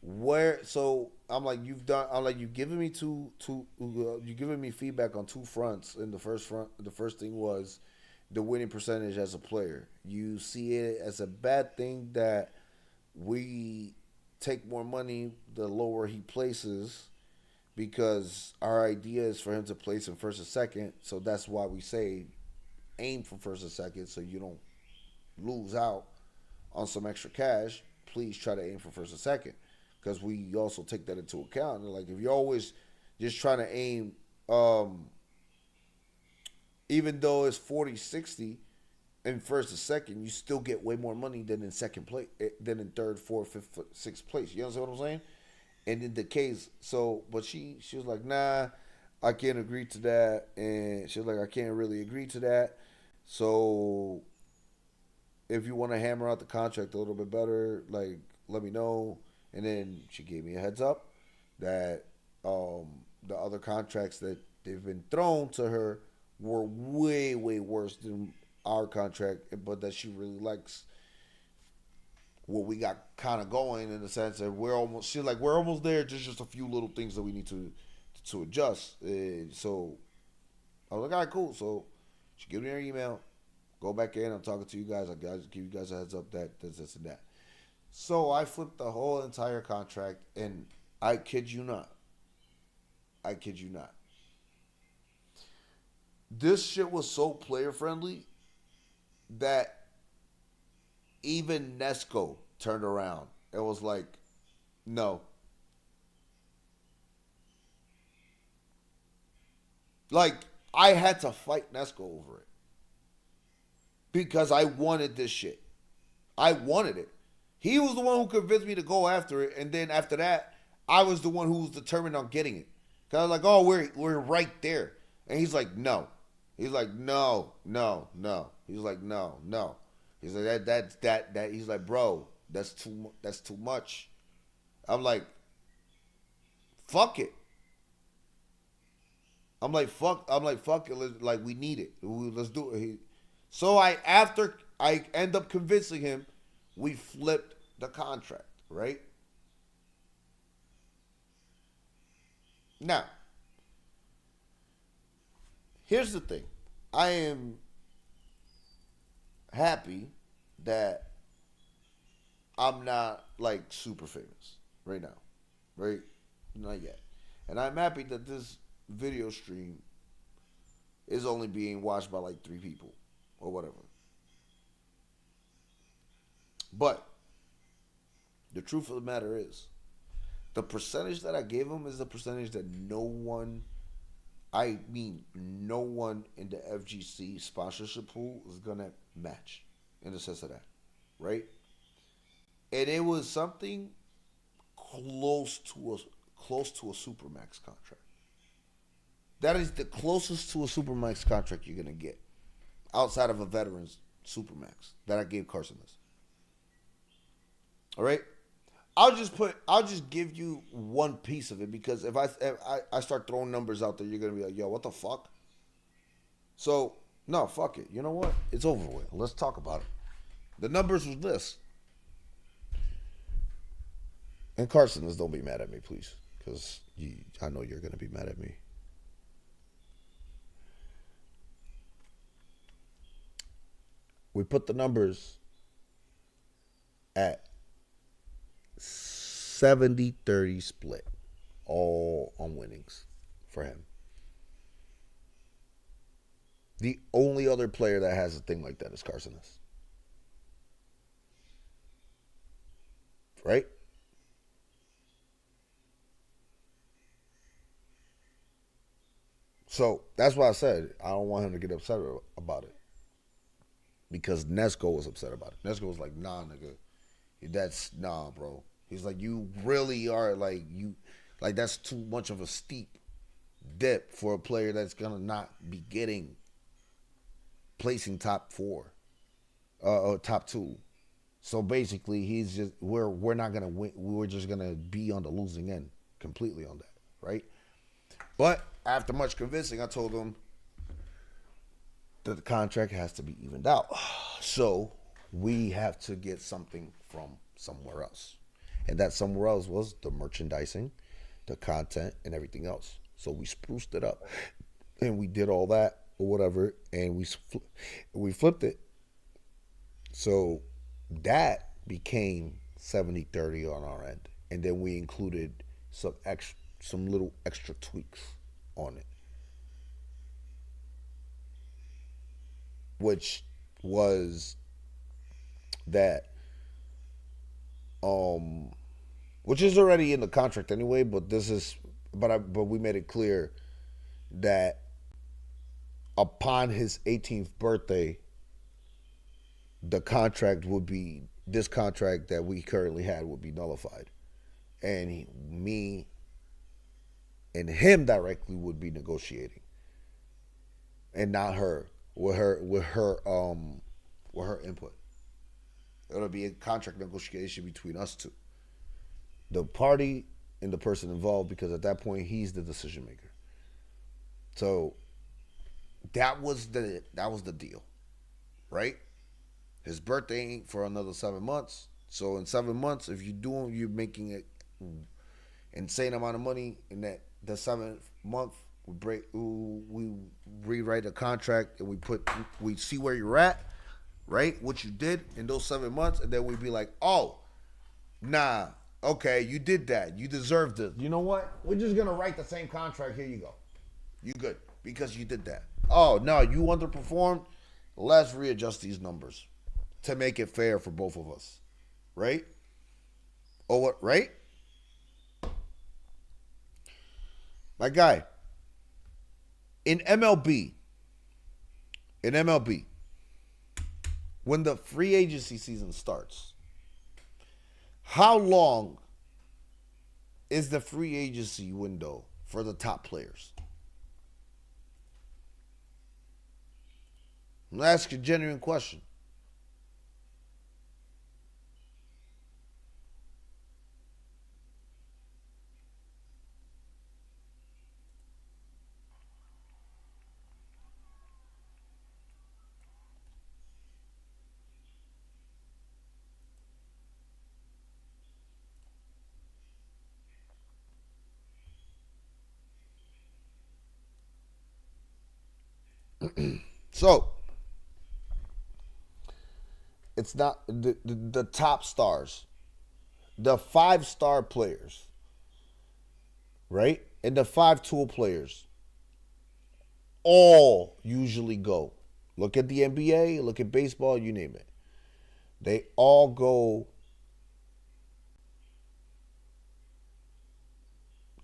Speaker 1: where? So I'm like, you've done. I'm like, you've given me you giving me feedback on two fronts. In the first front, the first thing was the winning percentage as a player. You see it as a bad thing that we take more money the lower he places, because our idea is for him to place in first or second. So that's why we say aim for first or second, so you don't lose out on some extra cash. Please try to aim for first or second, because we also take that into account. Like, if you're always just trying to aim, even though it's 40-60 in first or second, you still get way more money than in second place, than in third, fourth, fifth, sixth place. You understand what I'm saying? And in the case, so, but she was like, nah, I can't agree to that. And she was like, I can't really agree to that. So if you want to hammer out the contract a little bit better, like, let me know. And then she gave me a heads up that the other contracts that they've been thrown to her were way, way worse than our contract, but that she really likes what we got kind of going, in the sense that we're almost there. Just a few little things that we need to adjust. So I was like, all right, cool. So she gave me her email. Go back in. I'm talking to you guys. I give you guys a heads up that this and that. So I flipped the whole entire contract, and I kid you not. I kid you not. This shit was so player friendly that even Nesco turned around. It was like, no. Like, I had to fight Nesco over it because I wanted this shit. I wanted it. He was the one who convinced me to go after it, and then after that, I was the one who was determined on getting it. Cause I was like, oh, we're right there, and he's like, no. He's like, no, no, no. He's like, no, no. He's like, that. He's like, bro, that's too much. I'm like, fuck it. I'm like, fuck it. Like, we need it. Let's do it. So after I end up convincing him, we flipped the contract, right? Now, here's the thing. I am happy that I'm not like super famous right now, right? Not yet. And I'm happy that this video stream is only being watched by like 3 people or whatever. But the truth of the matter is, the percentage that I gave him is the percentage that no one in the FGC sponsorship pool is gonna match, in the sense of that, right? And it was something close to a supermax contract. That is the closest to a supermax contract you're gonna get, outside of a veteran's supermax that I gave Carson this. All right. I'll just give you one piece of it, because if I start throwing numbers out there, you're gonna be like, yo, what the fuck? So no, fuck it. You know what? It's over with. Let's talk about it. The numbers was this. And Carson, don't be mad at me, please, because I know you're gonna be mad at me. We put the numbers at 70-30 split, all on winnings for him. The only other player that has a thing like that is Carson. Right? So that's why I said I don't want him to get upset about it. because Nesco was upset about it. Nesco was like, nah, nigga, that's nah, bro. He's like, you really are like that's too much of a steep dip for a player that's gonna not be getting placing top four, or top two. So basically, he's just we're not gonna win. We're just gonna be on the losing end completely on that, right? But after much convincing, I told him that the contract has to be evened out. So we have to get something from somewhere else. And that somewhere else was the merchandising, the content, and everything else. So we spruced it up. And we did all that or whatever. And we flipped it. So that became 70-30 on our end. And then we included some little extra tweaks on it, which was that um which is already in the contract anyway, but but we made it clear that upon his 18th birthday, the contract would be this contract that we currently had would be nullified, and me and him directly would be negotiating, and not her with her input. It'll be a contract negotiation between us two, the party and the person involved, because at that point he's the decision maker. So that was the deal, right? His birthday ain't for another 7 months. So in 7 months, if you're making an insane amount of money in that the 7th month, we rewrite a contract and we see where you're at, right? What you did in those 7 months, and then we'd be like, oh, nah, okay, you did that, you deserve this. You know what? We're just gonna write the same contract. Here you go. You good because you did that. Oh no, you underperformed. Let's readjust these numbers to make it fair for both of us, right? Or what? Right? My guy, in MLB, in MLB, when the free agency season starts, how long is the free agency window for the top players? I'm gonna ask you a genuine question. So it's not the top stars, the 5-star players, right? And the 5 tool players all usually go. Look at the NBA, look at baseball, you name it. They all go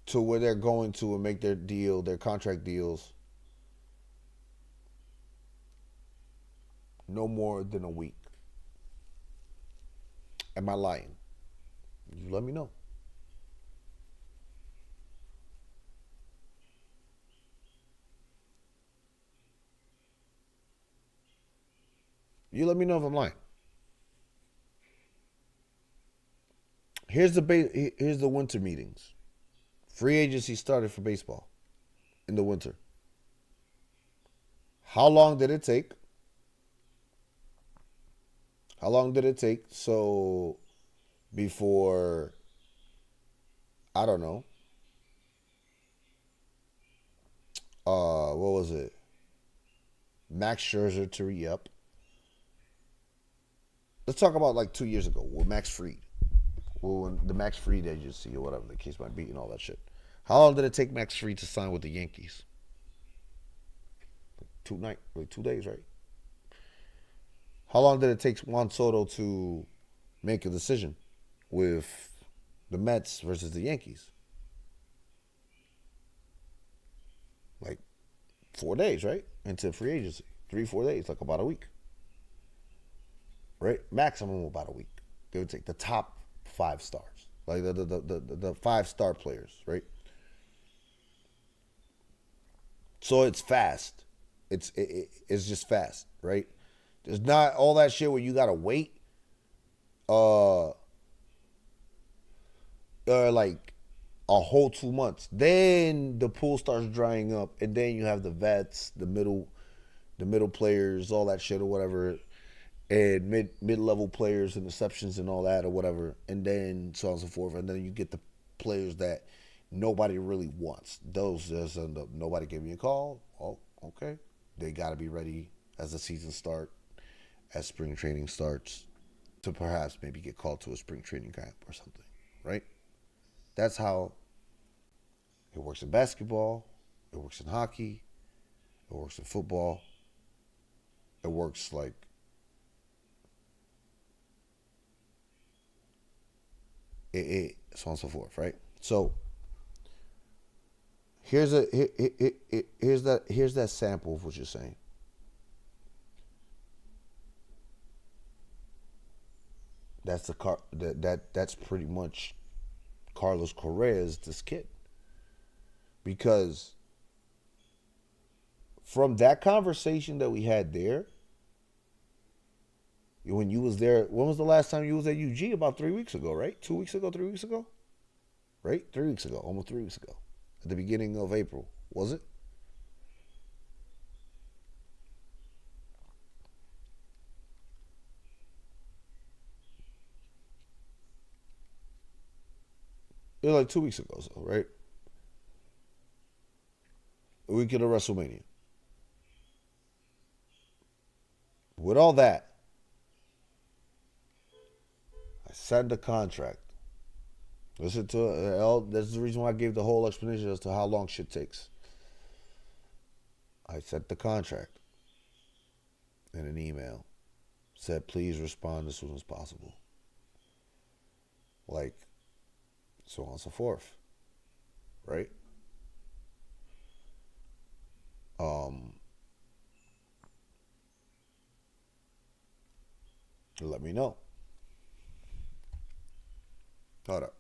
Speaker 1: to where they're going to and make their contract deals no more than a week. Am I lying? You let me know. You let me know if I'm lying. Here's the winter meetings. Free agency started for baseball in the winter. How long did it take? How long did it take? So before, I don't know, what was it? Max Scherzer to re-up. Let's talk about like 2 years ago with Max Fried. Well, when the Max Fried agency or whatever the case might be and all that shit. How long did it take Max Fried to sign with the Yankees? Like 2 days, right? How long did it take Juan Soto to make a decision with the Mets versus the Yankees? Like 4 days, right? Into free agency. 3, 4 days, like about a week. right? Maximum about a week. Give or take the top 5 stars, like the 5 star players, right? So it's fast. It's just fast, right? There's not all that shit where you gotta wait, uh, like a whole 2 months. Then the pool starts drying up, and then you have the vets, the middle players, all that shit or whatever, and mid level players, interceptions and all that or whatever, and then so on and so forth, and then you get the players that nobody really wants. Those just end up nobody giving you a call. Oh, okay, they got to be ready as the season start, as spring training starts, to perhaps maybe get called to a spring training camp or something, right? That's how it works in basketball. It works in hockey. It works in football. It works like so on and so forth, right? So here's that sample of what you're saying. That's pretty much Carlos Correa's this kid, because from that conversation that we had there, when you was there, when was the last time you was at UG? About 3 weeks ago, right? 2 weeks ago, 3 weeks ago, right? 3 weeks ago, almost 3 weeks ago, at the beginning of April, was it? It was like 2 weeks ago, so right? A week of WrestleMania. With all that, I signed the contract. Listen to that's the reason why I gave the whole explanation as to how long shit takes. I sent the contract in an email. Said please respond as soon as possible. Like so on and so forth. Right? Um Let me know. Hold up.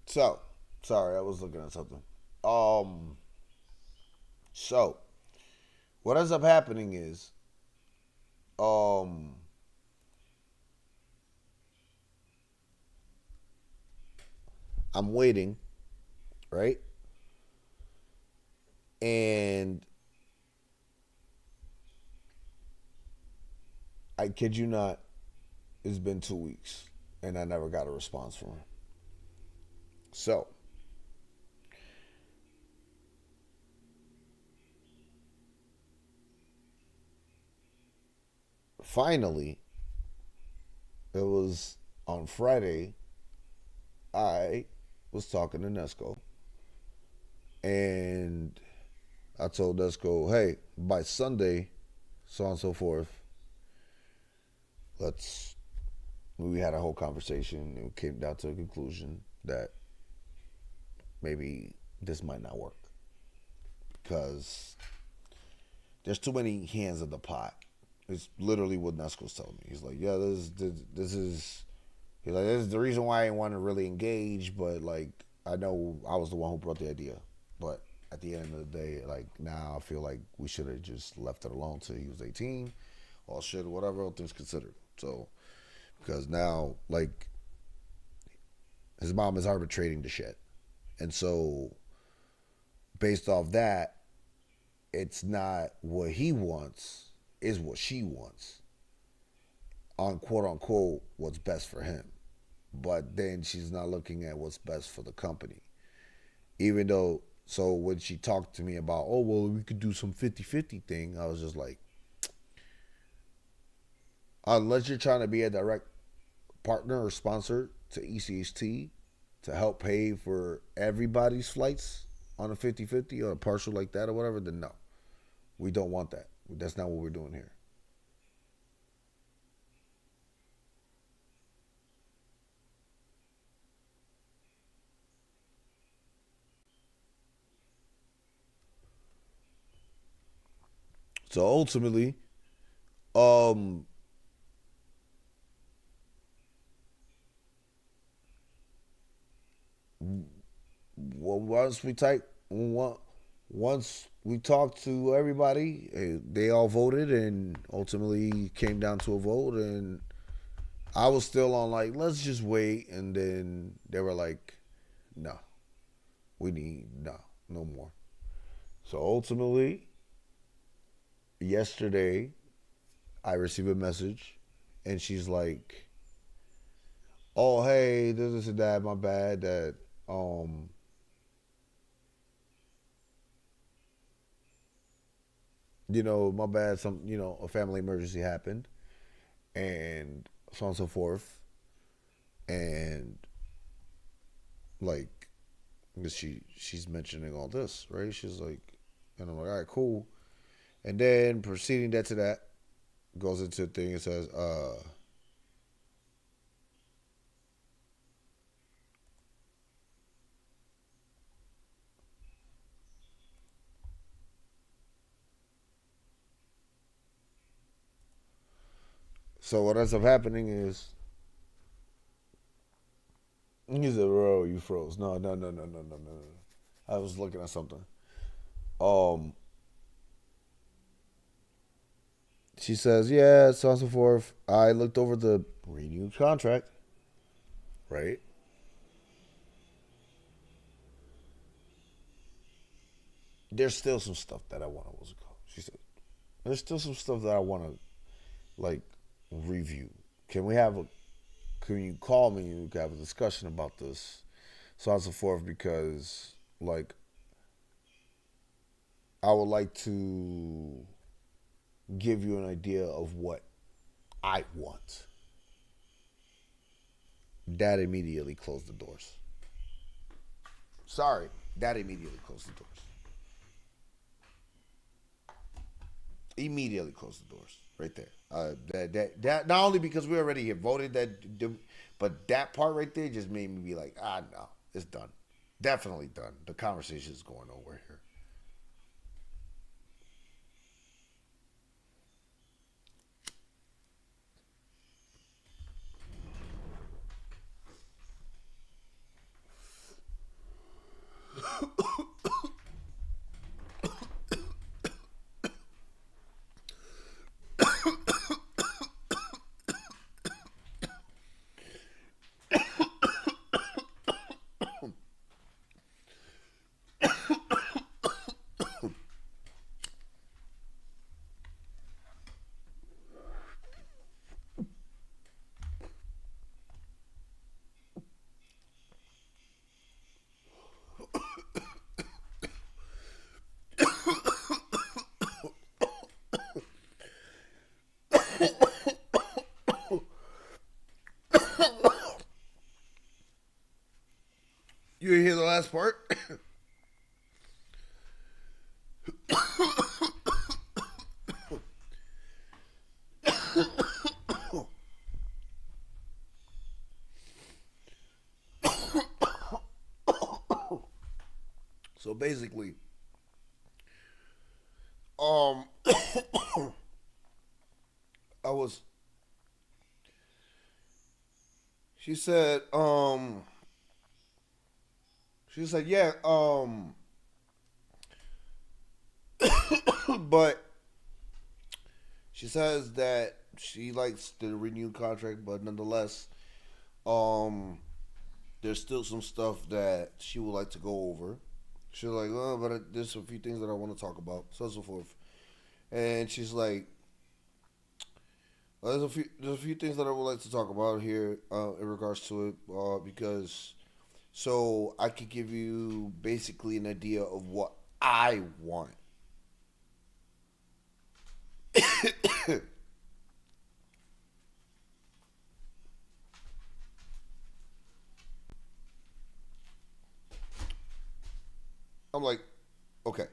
Speaker 1: So, sorry, I was looking at something. Um so what ends up happening is um I'm waiting, right? And I kid you not, it's been 2 weeks and I never got a response from her. So finally, it was on Friday, I was talking to Nesco, and I told Nesco, hey, by Sunday, so on and so forth, let's. We had a whole conversation and came down to a conclusion that maybe this might not work because there's too many hands in the pot. It's literally what Nesco's telling me. He's like, yeah, this is. He's like, this is the reason why I didn't want to really engage, but like, I know I was the one who brought the idea, but at the end of the day, like now I feel like we should have just left it alone till he was 18, all shit, whatever, all things considered. So because now, like, his mom is arbitrating the shit, and so based off that, it's not what he wants, is what she wants. On quote unquote, what's best for him. But then she's not looking at what's best for the company. Even though, so when she talked to me about, oh, well, we could do some 50-50 thing, I was just like, unless you're trying to be a direct partner or sponsor to ECHT to help pay for everybody's flights on a 50-50 or a partial like that or whatever, then no. We don't want that. That's not what we're doing here. So ultimately, um, once we type, once we talked to everybody, they all voted, and ultimately came down to a vote. And I was still on like, let's just wait. And then they were like, no, we need no more. So ultimately, yesterday, I received a message, and she's like, "Oh, hey, this and that. My bad. That um, my bad. Some, a family emergency happened, and so on and so forth. And like, she's mentioning all this, right? She's like, and I'm like, all right, cool. And then proceeding that to that goes into a thing. It says, so what ends up happening is he said, "Bro, you froze." No, no, no, no, no, no, no, no. I was looking at something. Um, she says, "Yeah, so on and so forth." I looked over the renewed contract, right? There's still some stuff that I want to. What's it called? She said, "There's still some stuff that I want to like review. Can we have a? Can you call me? We can have a discussion about this, so on and so forth. Because like I would like to give you an idea of what I want." That immediately closed the doors. Sorry, that immediately closed the doors. Immediately closed the doors right there. That not only because we already had voted that, but that part right there just made me be like, no, it's done. Definitely done. The conversation is going nowhere here. You hear the last part? So basically, um, I was. She said, she said, yeah, but she says that she likes the renewed contract, but nonetheless, um, there's still some stuff that she would like to go over, She's like, oh, but there's a few things that I want to talk about, so on and so forth. And she's like, there's a few things that I would like to talk about here in regards to it because so I could give you basically an idea of what I want. I'm like, okay,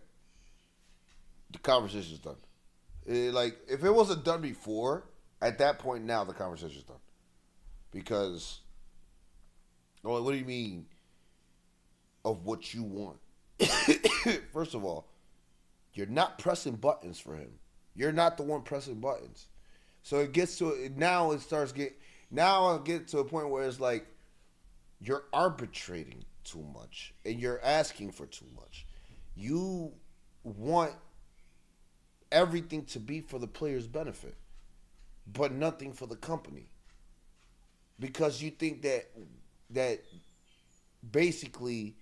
Speaker 1: the conversation's done. Like, if it wasn't done before, at that point now the conversation's done. Because, well, what do you mean of what you want? First of all, you're not pressing buttons for him. You're not the one pressing buttons. So it gets to now it starts get now I get to a point where it's like you're arbitrating too much and you're asking for too much. You want everything to be for the player's benefit, but nothing for the company because you think that basically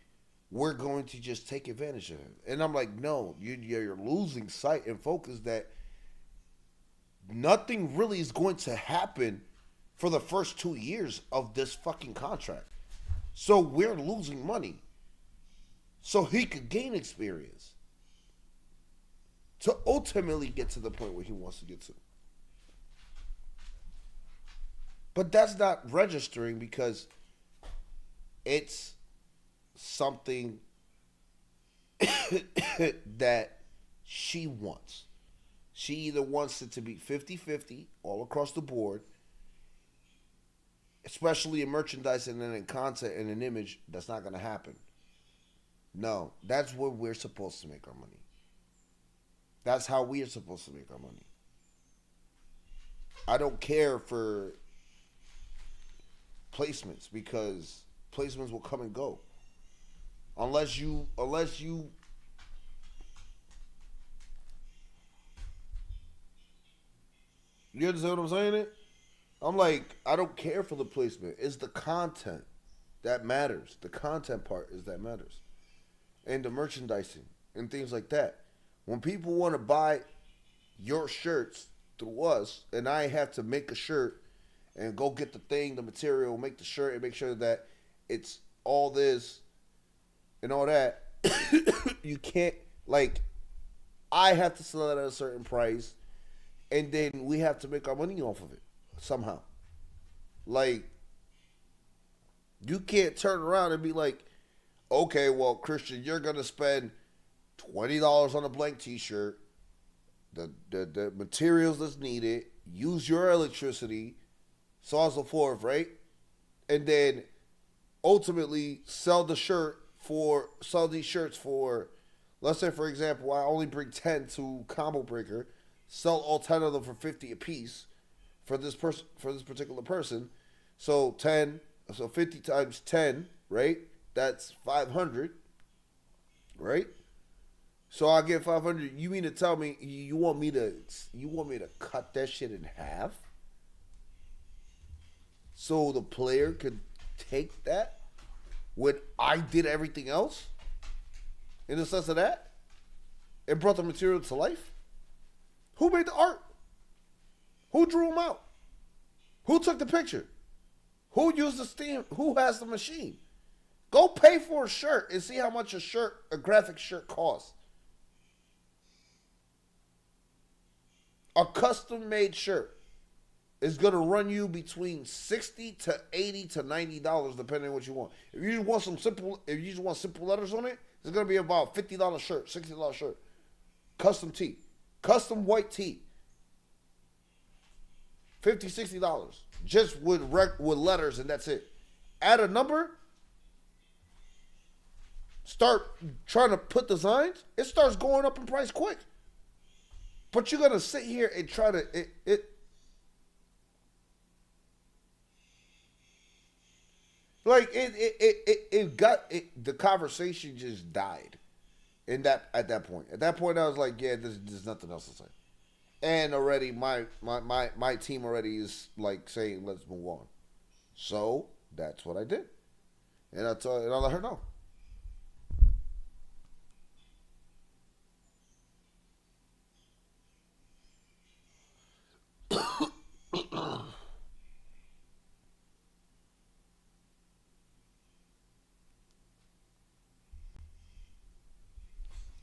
Speaker 1: we're going to just take advantage of him. And I'm like, no, you're losing sight and focus that nothing really is going to happen for the first 2 years of this fucking contract. So we're losing money. So he could gain experience to ultimately get to the point where he wants to get to. But that's not registering because it's something that she wants. She either wants it to be 50-50 all across the board, especially in merchandise and then in content and in image. That's not going to happen. No, that's where we're supposed to make our money. That's how we are supposed to make our money. I don't care for placements because placements will come and go. Unless you you understand what I'm saying? It. I'm like, I don't care for the placement. It's the content that matters. The content part is that matters. And the merchandising and things like that. When people want to buy your shirts through us and I have to make a shirt and go get the thing, the material, make the shirt and make sure that it's all this and all that, you can't, like, I have to sell it at a certain price and then we have to make our money off of it somehow. Like, you can't turn around and be like, okay, well, Christian, you're gonna spend $20 on a blank T-shirt, the materials that's needed, use your electricity, so on and so forth, right? And then ultimately sell these shirts for, let's say for example, I only bring 10 to Combo Breaker, sell all 10 of them for 50 a piece for this particular person. So 50 times 10, right? That's 500, right? So I get 500. You mean to tell me you want me to cut that shit in half so the player could take that when I did everything else in the sense of that and brought the material to life? Who made the art? Who drew them out? Who took the picture? Who used the steam? Who has the machine? Go pay for a shirt and see how much a graphic shirt costs. A custom made shirt is gonna run you between 60 to 80 to $90 depending on what you want. If you just want simple letters on it, it's gonna be about $50 shirt, $60 shirt. Custom tee. Custom white tee. $50, $60. Just with letters and that's it. Add a number. Start trying to put designs. It starts going up in price quick. But you're gonna sit here and try to the conversation just died. At that point. At that point I was like, yeah, there's nothing else to say. And already my team already is like saying let's move on. So that's what I did. And I let her know.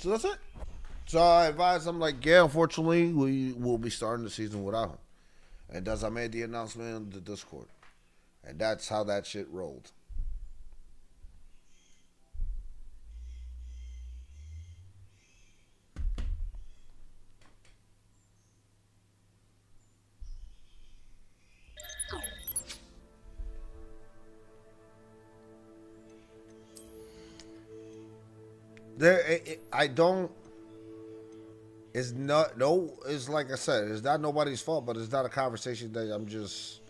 Speaker 1: So that's it. So I advised him, like, yeah, unfortunately, we will be starting the season without him. And thus I made the announcement on the Discord. And that's how that shit rolled. I don't. It's not no. It's like I said. It's not nobody's fault, but it's not a conversation that I'm just.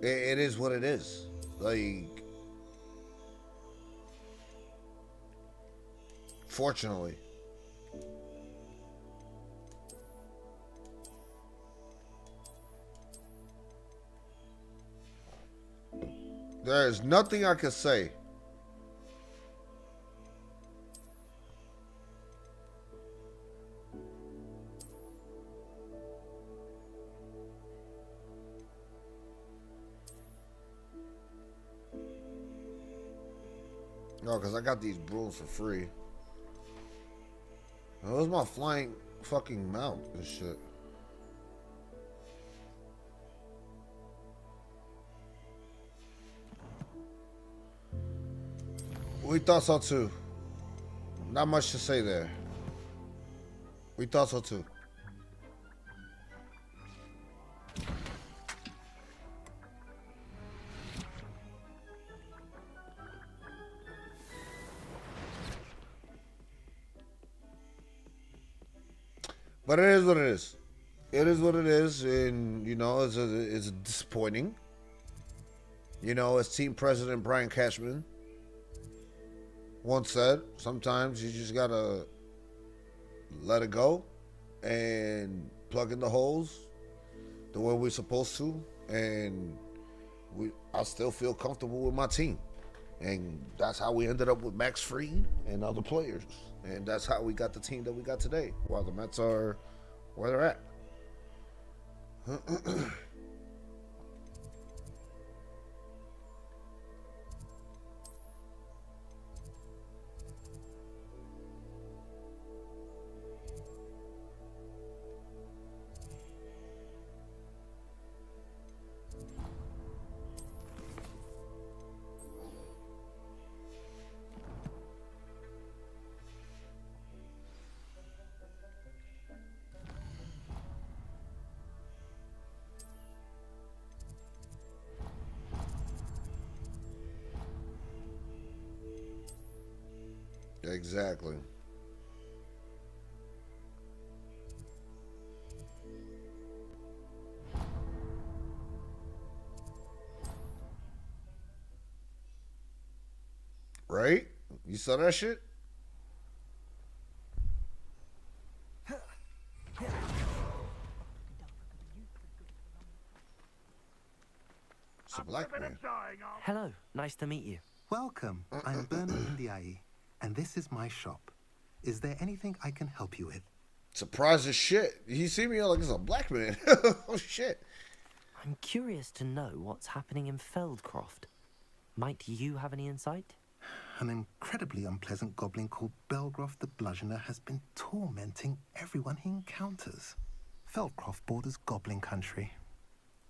Speaker 1: It is what it is. Like, fortunately, there is nothing I can say. No, because I got these brooms for free. That was my flying fucking mount and shit. We thought so too. Not much to say there. We thought so too. But it is what it is. It is what it is, and you know, it's disappointing. You know, as team president Brian Cashman once said, sometimes you just gotta let it go and plug in the holes the way we're supposed to, and I still feel comfortable with my team, and that's how we ended up with Max Fried and other players, and that's how we got the team that we got today. While the Mets are where they're at. Exactly. Right? You saw that shit? It's a black man.
Speaker 2: Hello, nice to meet you.
Speaker 3: Welcome. I'm Bernard Ndiaye, and this is my shop. Is there anything I can help you with?
Speaker 1: Surprised as shit. He see me like it's a black man. Oh shit.
Speaker 2: I'm curious to know what's happening in Feldcroft. Might you have any insight?
Speaker 3: An incredibly unpleasant goblin called Belgroth the Bludgeoner has been tormenting everyone he encounters. Feldcroft borders goblin country,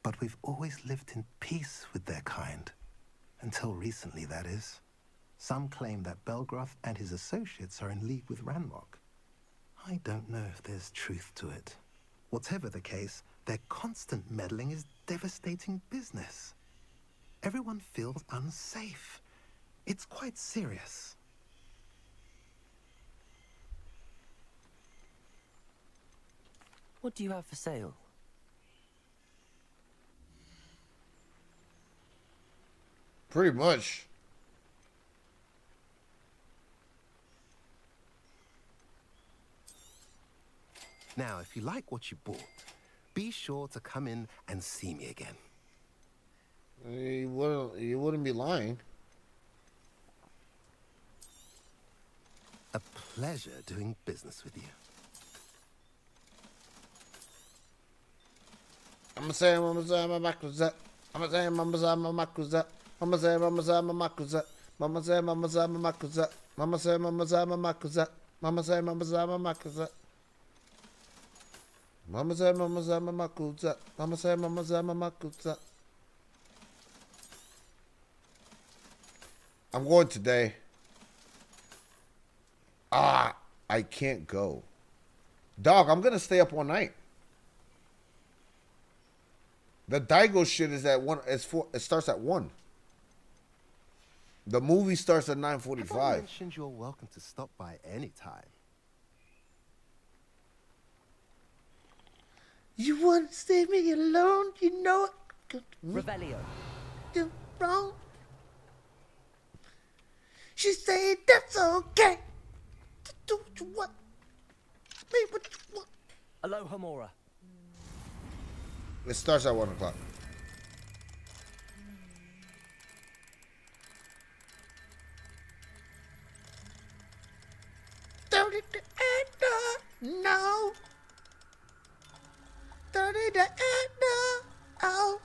Speaker 3: but we've always lived in peace with their kind. Until recently, that is. Some claim that Belgroth and his associates are in league with Ranrock. I don't know if there's truth to it. Whatever the case, their constant meddling is devastating business. Everyone feels unsafe. It's quite serious.
Speaker 2: What do you have for sale?
Speaker 1: Pretty much.
Speaker 3: Now, if you like what you bought, be sure to come in and see me again.
Speaker 1: You wouldn't be lying.
Speaker 3: A pleasure doing business with you.
Speaker 1: I'm saying, I'm saying, my makuza. I'm saying, Mama say, my makuza. Mama say, Mama say, my makuza. Mama say, Mama say, my makuza. Mama say, Mama say, my makuza. Mama say, mama say, mama say. Mama say, mama say, mama say. Mama say, mama say, mama say. I'm going today. I can't go. Dog, I'm gonna stay up all night. The Daigo shit is at 1. It starts at 1. The movie starts at 9:45.
Speaker 3: I mentioned you're welcome to stop by any time.
Speaker 1: You want to leave me alone? You know it.
Speaker 2: Revelio.
Speaker 1: Do wrong. She said that's okay. Do what you want. Be what you want.
Speaker 2: Aloha Mora.
Speaker 1: It starts at 1 o'clock. Dirty the end, no. Dirty the end, oh.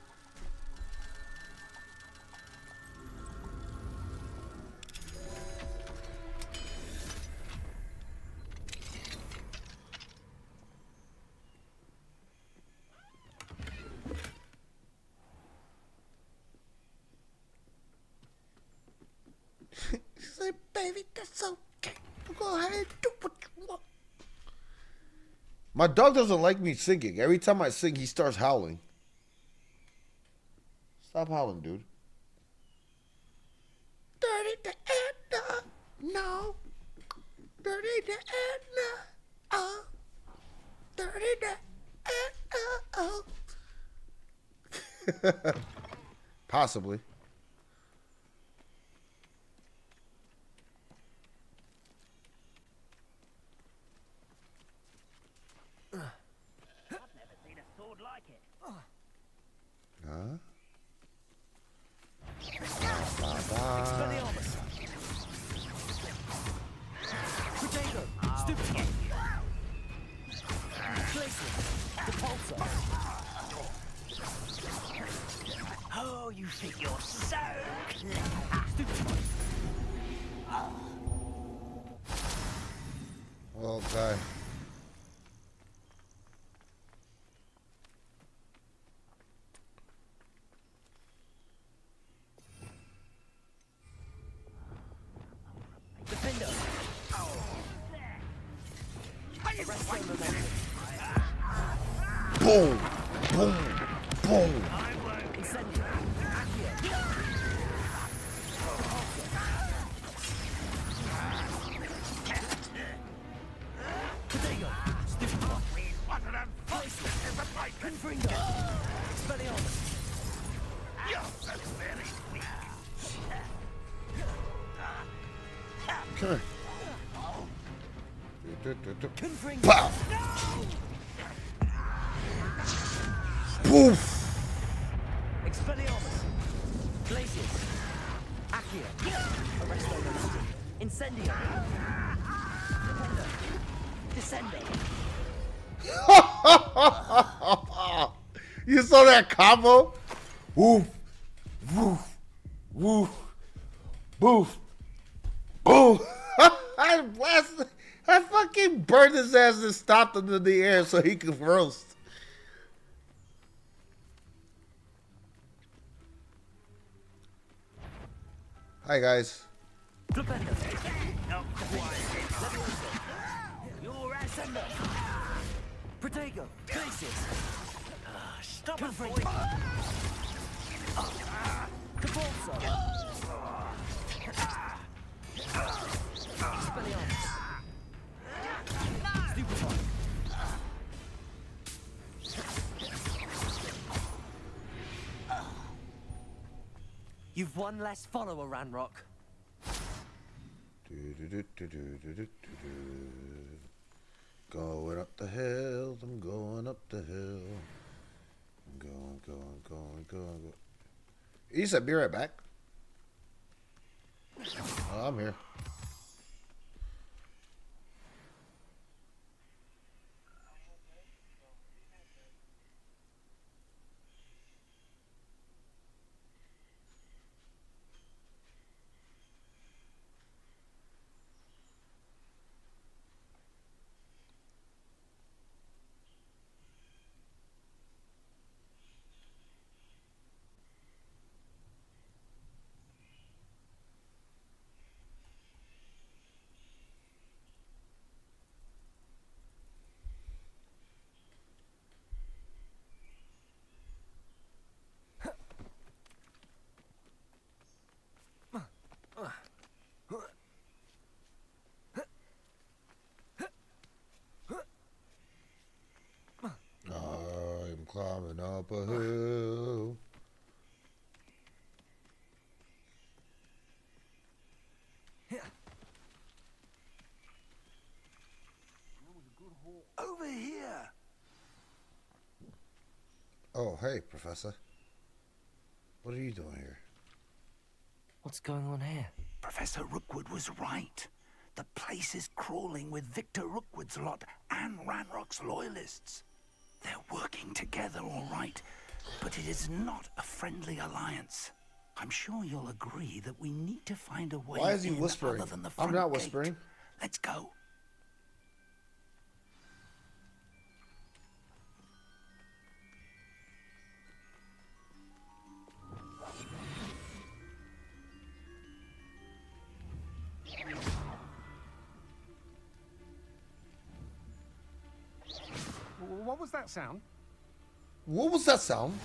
Speaker 1: Say, baby, that's okay. Go ahead and do what you want. My dog doesn't like me singing. Every time I sing, he starts howling. Stop howling, dude. Dirty the Edna, no. Dirty the Edna, oh. Dirty the Edna, oh. Possibly. Huh?
Speaker 2: Expelliarmus. Potato. Stupid. Places. Depulsor. Oh, you think you're so clever. Stupid.
Speaker 1: Okay.
Speaker 2: Defender. Arresto momentum.
Speaker 1: Boom! Boom! Boom!
Speaker 2: Incendio. Accio. Potato. Stupid. Places. Confringo. Expelliarmus.
Speaker 1: Come here.
Speaker 2: Confringo.
Speaker 1: Pow! Poof!
Speaker 2: Expelliarmus. Glacius. Accio. Arresto momentum. Incendio. Defender. Descendo.
Speaker 1: You saw that combo? Woof! Woof! Woof! Boof! Boom! I blasted. I fucking burned his ass and stopped him in the air so he could roast. Hi guys.
Speaker 2: Flipendo. Not quite. You're Ascender. Protego. Glacius. Stop it, boy. Capulso. Expelliarmus. Stupefy. You've one less follower, Ranrock.
Speaker 1: Going up the hill, I'm going up the hill. I'm going. You said be right back. Oh, I'm here. Going up a hill.
Speaker 4: Over here.
Speaker 1: Oh, hey, Professor. What are you doing here?
Speaker 2: What's going on here?
Speaker 4: Professor Rookwood was right. The place is crawling with Victor Rookwood's lot and Ranrock's loyalists. They're working together, all right, but it is not a friendly alliance. I'm sure you'll agree that we need to find a way
Speaker 1: Why is he
Speaker 4: in
Speaker 1: whispering?
Speaker 4: other than the
Speaker 1: I'm
Speaker 4: front
Speaker 1: not
Speaker 4: gate.
Speaker 1: whispering.
Speaker 4: Let's go.
Speaker 5: What was that sound?
Speaker 1: What was that sound?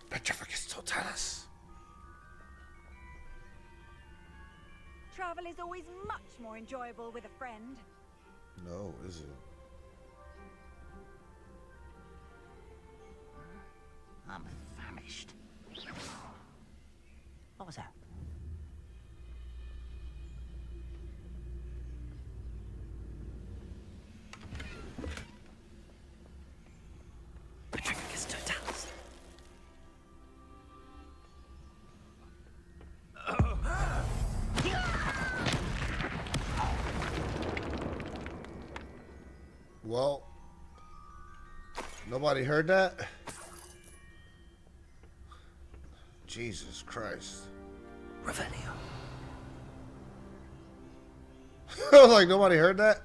Speaker 1: Petrificus totalis.
Speaker 6: Travel is always much more enjoyable with a friend.
Speaker 1: No, is it?
Speaker 4: I'm famished. What was that?
Speaker 2: Petrificus totalis.
Speaker 1: Well, nobody heard that? Jesus Christ.
Speaker 4: Revelio.
Speaker 1: I was like, nobody heard that?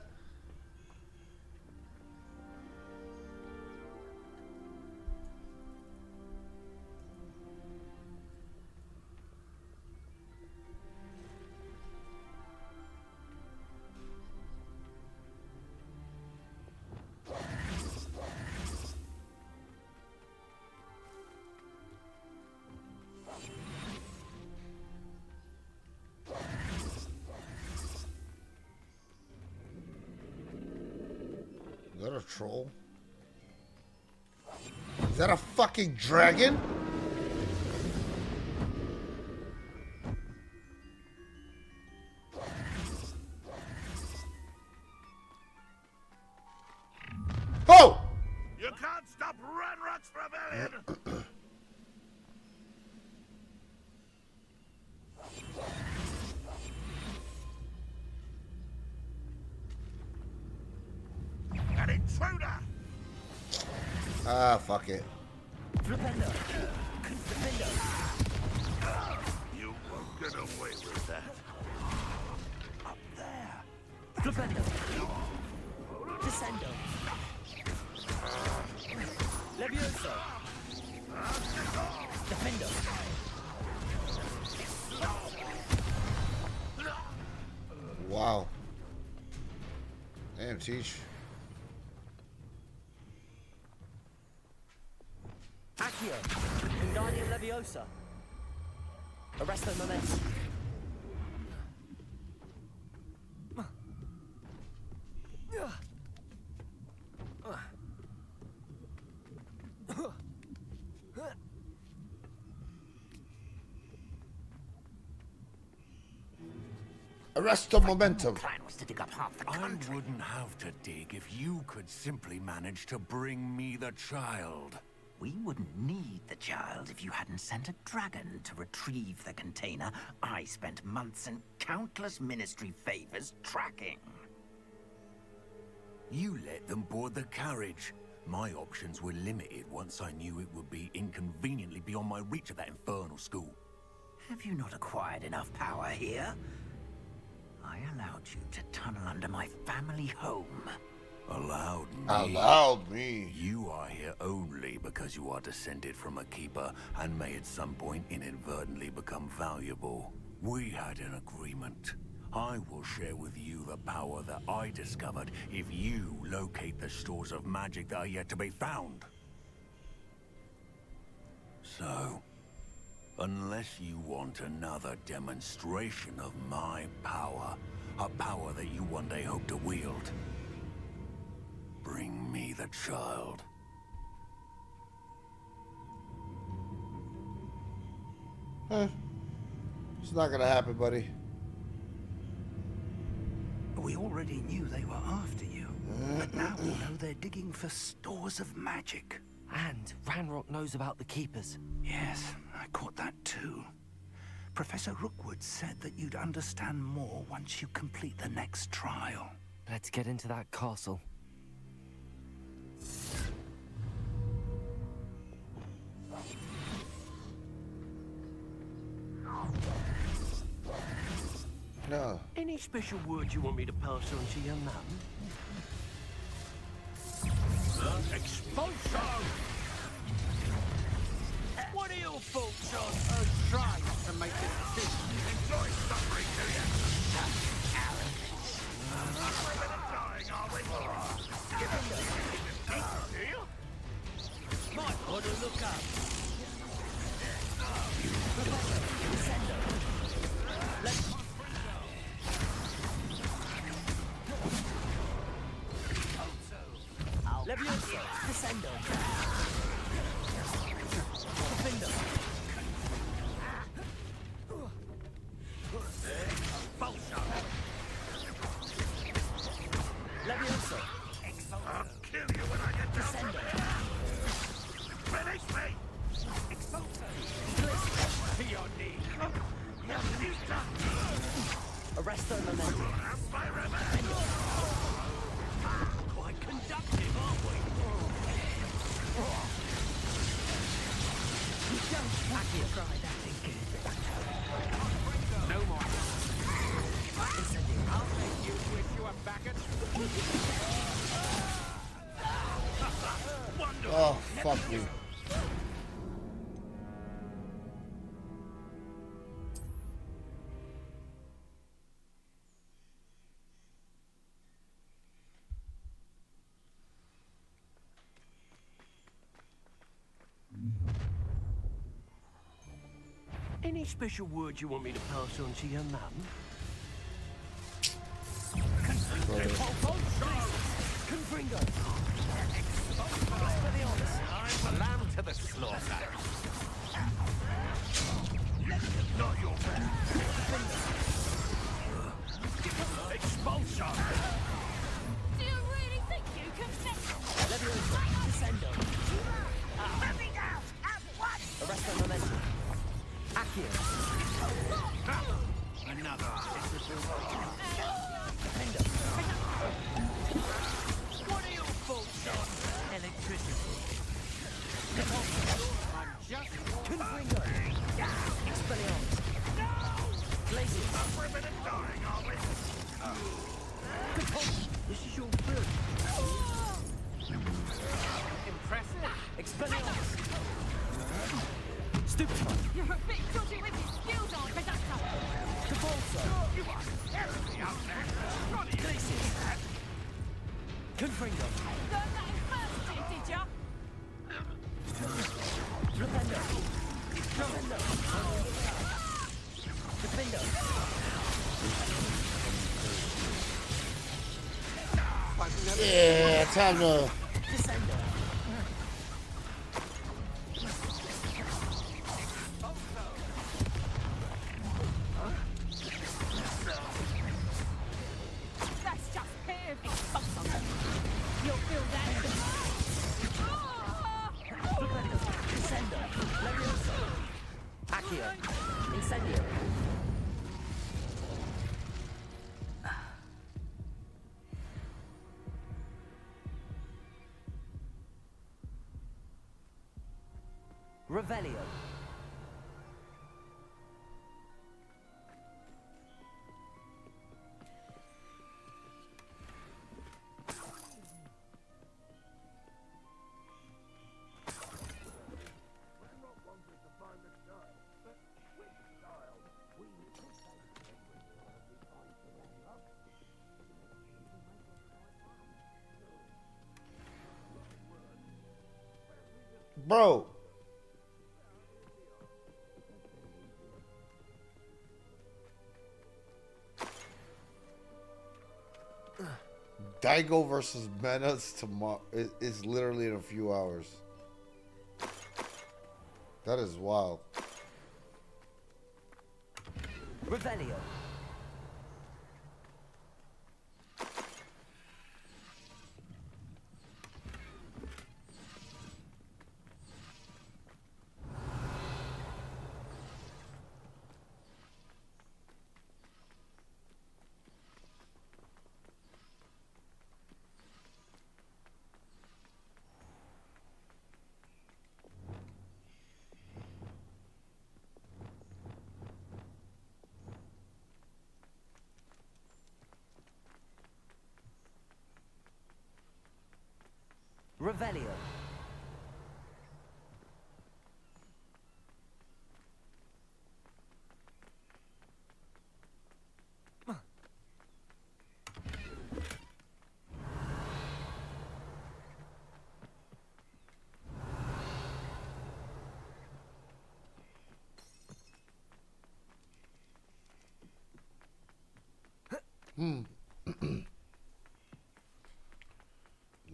Speaker 1: Is that a troll? Is that a fucking dragon? Oh!
Speaker 4: You can't stop Ranrock's rebellion! An intruder!
Speaker 1: Ah, fuck it.
Speaker 2: Flipendo. Flipendo.
Speaker 4: You won't get away with that. Up there.
Speaker 2: Flipendo. Descendo. Levioso. Defendo.
Speaker 1: Wow. Damn, Teach.
Speaker 2: Accio. Wingardium Leviosa. Arresto Momentum.
Speaker 1: Arresto momentum.
Speaker 4: Plan was to dig up half the
Speaker 7: I
Speaker 4: country.
Speaker 7: wouldn't have to dig if you could simply manage to bring me the child.
Speaker 4: We wouldn't need the child if you hadn't sent a dragon to retrieve the container I spent months and countless ministry favors tracking.
Speaker 7: You let them board the carriage. My options were limited once I knew it would be inconveniently beyond my reach at that infernal school.
Speaker 4: Have you not acquired enough power here? I allowed you to tunnel under my family home.
Speaker 7: Allowed me?
Speaker 1: Allowed me.
Speaker 7: You are here only because you are descended from a keeper and may at some point inadvertently become valuable. We had an agreement. I will share with you the power that I discovered if you locate the stores of magic that are yet to be found. So, unless you want another demonstration of my power, A power that you one day hope to wield. Bring me the child.
Speaker 1: It's not gonna happen, buddy.
Speaker 4: We already knew they were after you, but now we know they're digging for stores of magic.
Speaker 2: And Ranrock knows about the Keepers.
Speaker 4: Yes, I caught that too. Professor Rookwood said that you'd understand more once you complete the next trial.
Speaker 2: Let's get into that castle.
Speaker 1: No.
Speaker 8: Any special word you want me to pass on to your mum?
Speaker 5: Expulsion! What are your thoughts on trying to make a decision? Enjoy suffering, do you? Dying, are we? Do you? Might want to look up.
Speaker 8: Levioso, Descendo. Defendo.
Speaker 5: Expulsion!
Speaker 8: Levioso.
Speaker 5: I'll kill you when I get down from
Speaker 8: Descendo.
Speaker 5: there. Release me! To your knees. Nothing is done.
Speaker 8: Arresto Memento.
Speaker 5: Quite conductive, aren't we?
Speaker 8: Don't try that again.
Speaker 5: No more. I'll make you wish you were back at... Wonderful.
Speaker 1: Oh, fuck me.
Speaker 8: Any special word you want me to pass on to your mum? Confringo.
Speaker 5: I'm the lamb to the slaughter. Not your man. Expulsion!
Speaker 6: Do you really think you can fix
Speaker 8: Levioso. Descendo.
Speaker 6: Let me down at once?
Speaker 8: Arresto Memento. Accio.
Speaker 5: Another.
Speaker 8: Defendo.
Speaker 5: What are your thoughts on
Speaker 8: Electricity.
Speaker 5: I'm just...
Speaker 8: Confringo. Expelliarmus. Glacius.
Speaker 5: We're a minute dying, are we?
Speaker 8: This is your bird.
Speaker 5: Impressive.
Speaker 8: Expelliarmus. Stupefy.
Speaker 6: You're a bit dodgy with your skills on, Conductor.
Speaker 8: Cabalso.
Speaker 5: You are terribly out there. What are you...
Speaker 8: Glacius. Confringo.
Speaker 6: Learned that in first year, did ya?
Speaker 8: Flipendo. Flipendo. Defendo.
Speaker 1: Yeah, time to.
Speaker 8: Descendo.
Speaker 6: That's just pure expulsion. You'll feel that.
Speaker 8: Flipendo. Descendo. Levioso. Accio. Incendio. Revelio.
Speaker 1: Bro. Daigo versus Menace tomorrow is literally in a few hours. That is wild.
Speaker 2: Revelio. Revelio.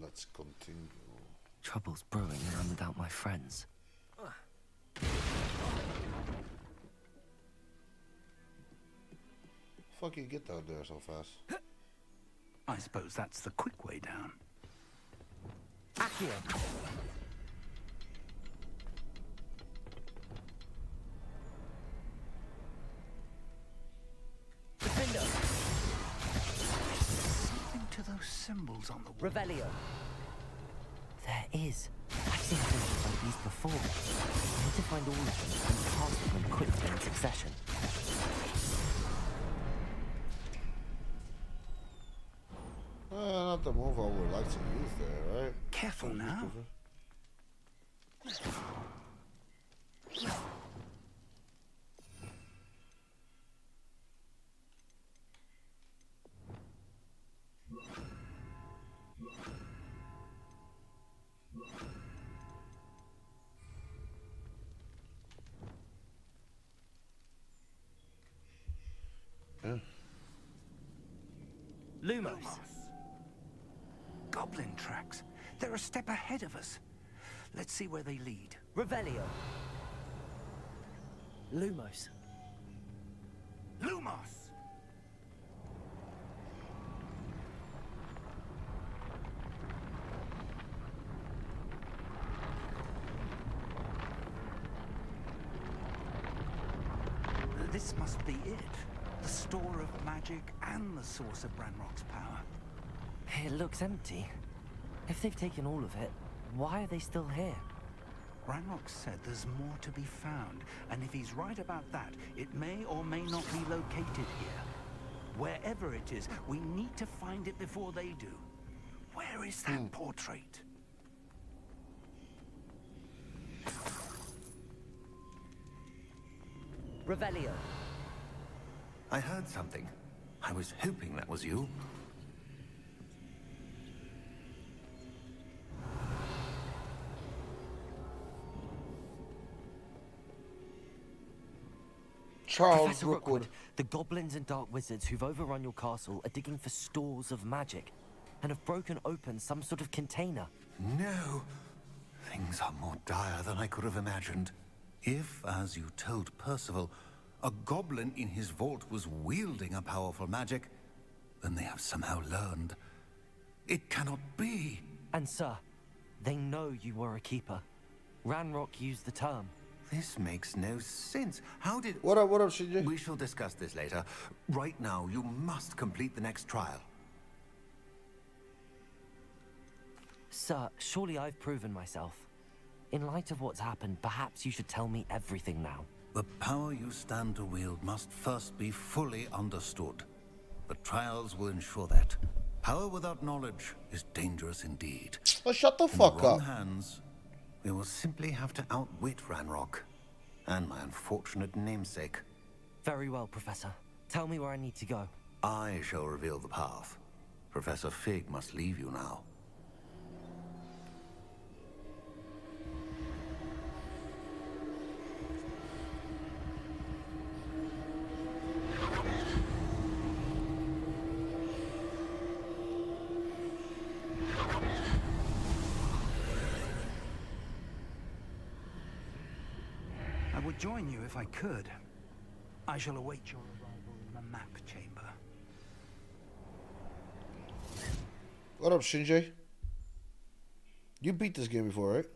Speaker 1: Let's continue.
Speaker 2: Trouble's brewing and I'm without my friends.
Speaker 1: Fuck you get down there so fast?
Speaker 4: I suppose that's the quick way down.
Speaker 2: Accio. Defender.
Speaker 4: Something to those symbols on the wall.
Speaker 2: Revelio. There is. I've seen symbols like these before. I need to find all of them and cast them quickly in succession.
Speaker 1: Not the move I would like to use there, right?
Speaker 4: Careful now.
Speaker 2: Lumos.
Speaker 4: Goblin tracks. They're a step ahead of us. Let's see where they lead.
Speaker 2: Revelio. Lumos.
Speaker 4: Lumos! This must be it. The store of magic and the source of Ranrock's power.
Speaker 2: It looks empty. If they've taken all of it, why are they still here?
Speaker 4: Ranrock said there's more to be found, and if he's right about that, it may or may not be located here. Wherever it is, we need to find it before they do. Where is that portrait?
Speaker 2: Revelio.
Speaker 7: I heard something. I was hoping that was you.
Speaker 1: Charles
Speaker 2: Professor
Speaker 1: Rookwood.
Speaker 2: Rookwood, the goblins and dark wizards who've overrun your castle are digging for stores of magic and have broken open some sort of container.
Speaker 7: No. Things are more dire than I could have imagined. If, as you told Percival, a goblin in his vault was wielding a powerful magic, then they have somehow learned. It cannot be.
Speaker 2: And sir, they know you were a keeper. Ranrock used the term.
Speaker 7: This makes no sense. How did...
Speaker 1: What up, CJ?
Speaker 7: We shall discuss this later. Right now, you must complete the next trial.
Speaker 2: Sir, surely I've proven myself. In light of what's happened, perhaps you should tell me everything now.
Speaker 7: The power you stand to wield must first be fully understood. The trials will ensure that. Power without knowledge is dangerous indeed.
Speaker 1: Oh, shut the
Speaker 7: In
Speaker 1: fuck
Speaker 7: the wrong
Speaker 1: up.
Speaker 7: hands, we will simply have to outwit Ranrock and my unfortunate namesake.
Speaker 2: Very well, Professor. Tell me where I need to go.
Speaker 7: I shall reveal the path. Professor Fig must leave you now.
Speaker 4: would join you if I could. I shall await your arrival in the map chamber.
Speaker 1: What up, Shinji? You beat this game before, right?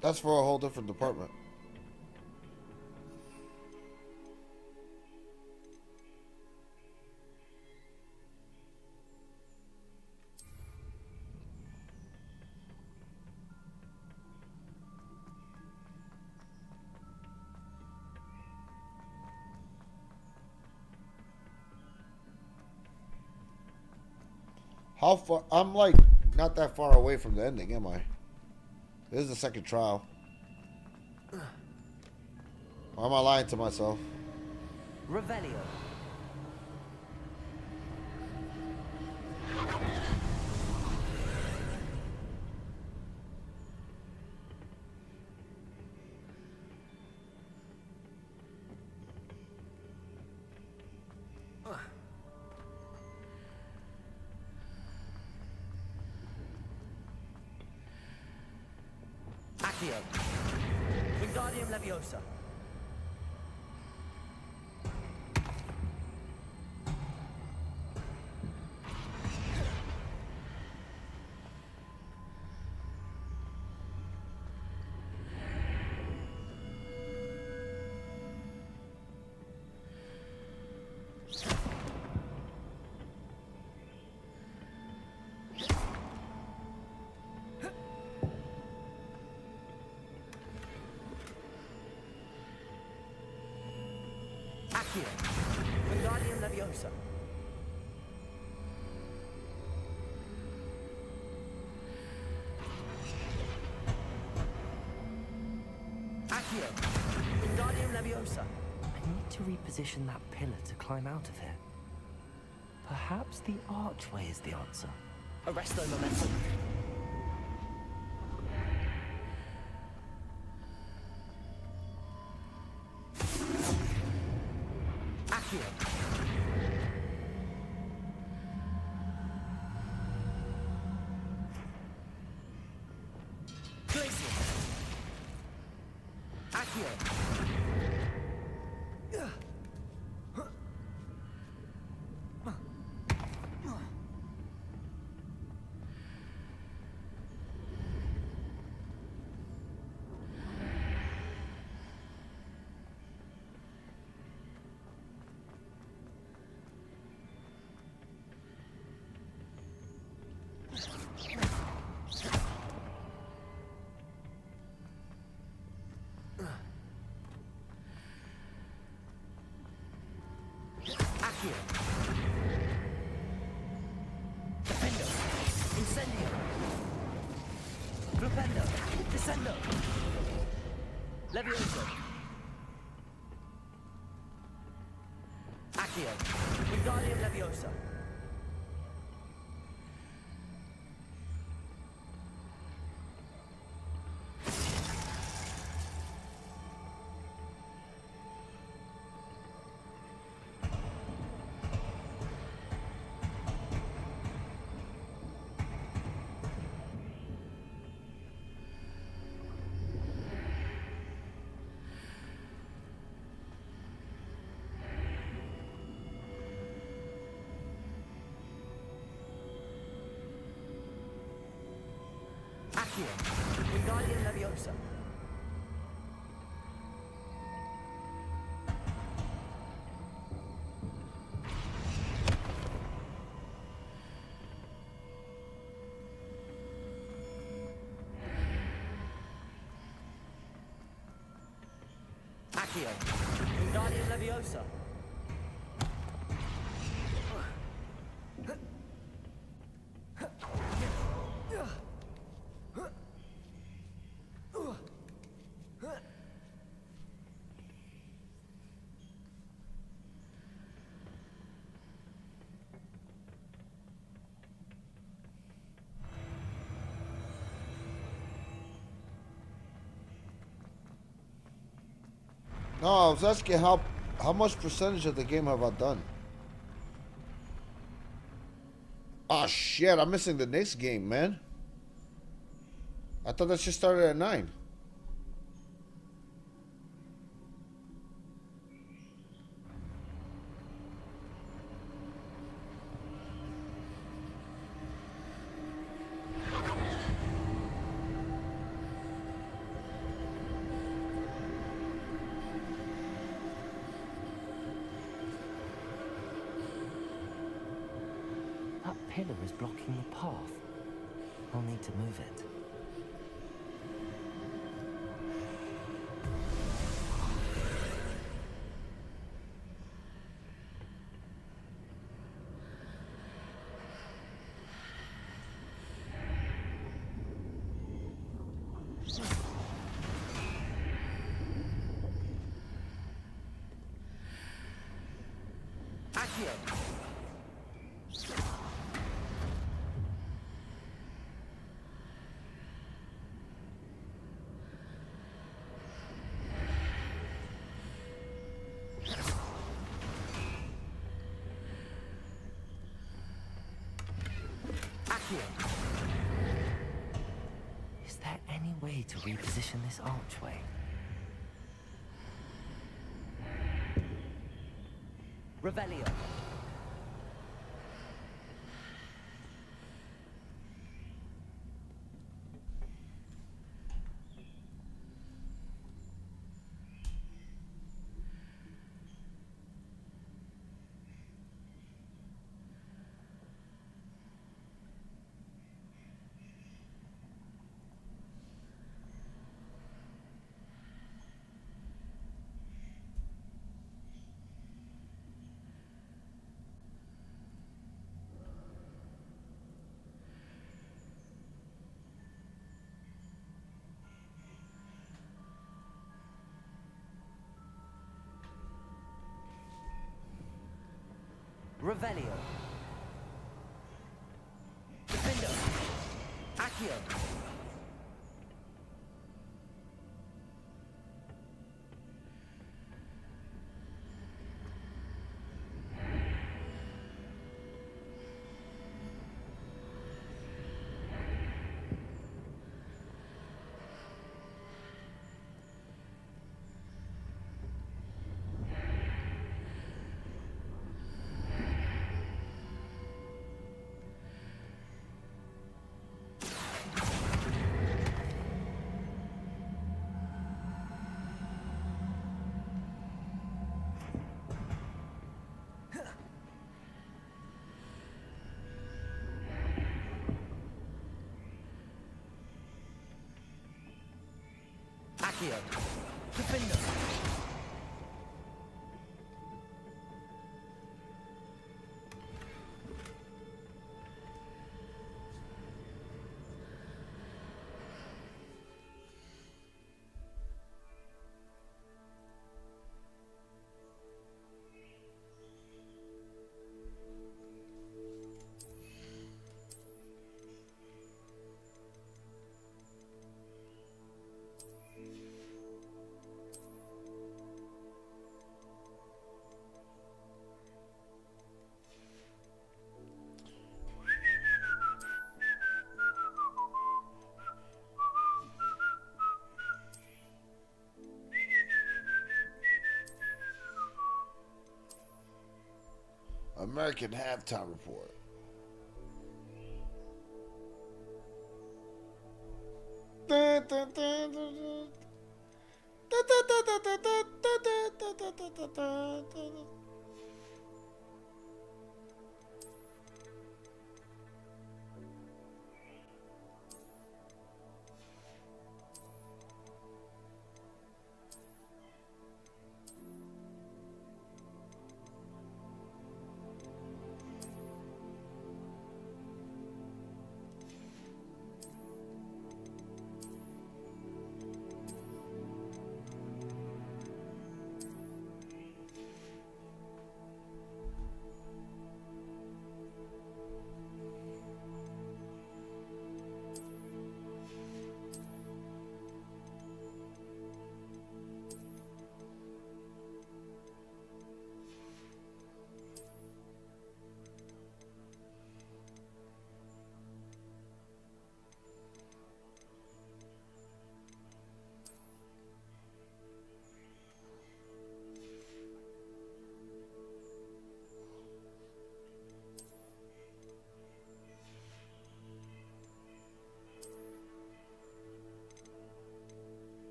Speaker 1: That's for a whole different department. How far? I'm like not that far away from the ending, am I? This is the second trial. Why am I lying to myself?
Speaker 2: Revelio. Accio. Wingardium Leviosa. Accio. Wingardium Leviosa. Accio. Wingardium Leviosa. I need to reposition that pillar to climb out of here. Perhaps the archway is the answer. Arresto momentum. Accio. Glacier. Accio. Accio. Defendo. Incendio. Flipendo. Descendo. Levioso. Accio. Wingardium Leviosa. Accio. Wingardium Leviosa. Accio. Wingardium Leviosa.
Speaker 1: No, I was asking how much percentage of the game have I done? Oh shit, I'm missing the next game, man. I thought that shit started at 9.
Speaker 2: That pillar is blocking the path. I'll need to move it. Accio! Is there any way to reposition this archway? Revelio. Revelio. Defendo. Accio. Accio. Defendo.
Speaker 1: American halftime report.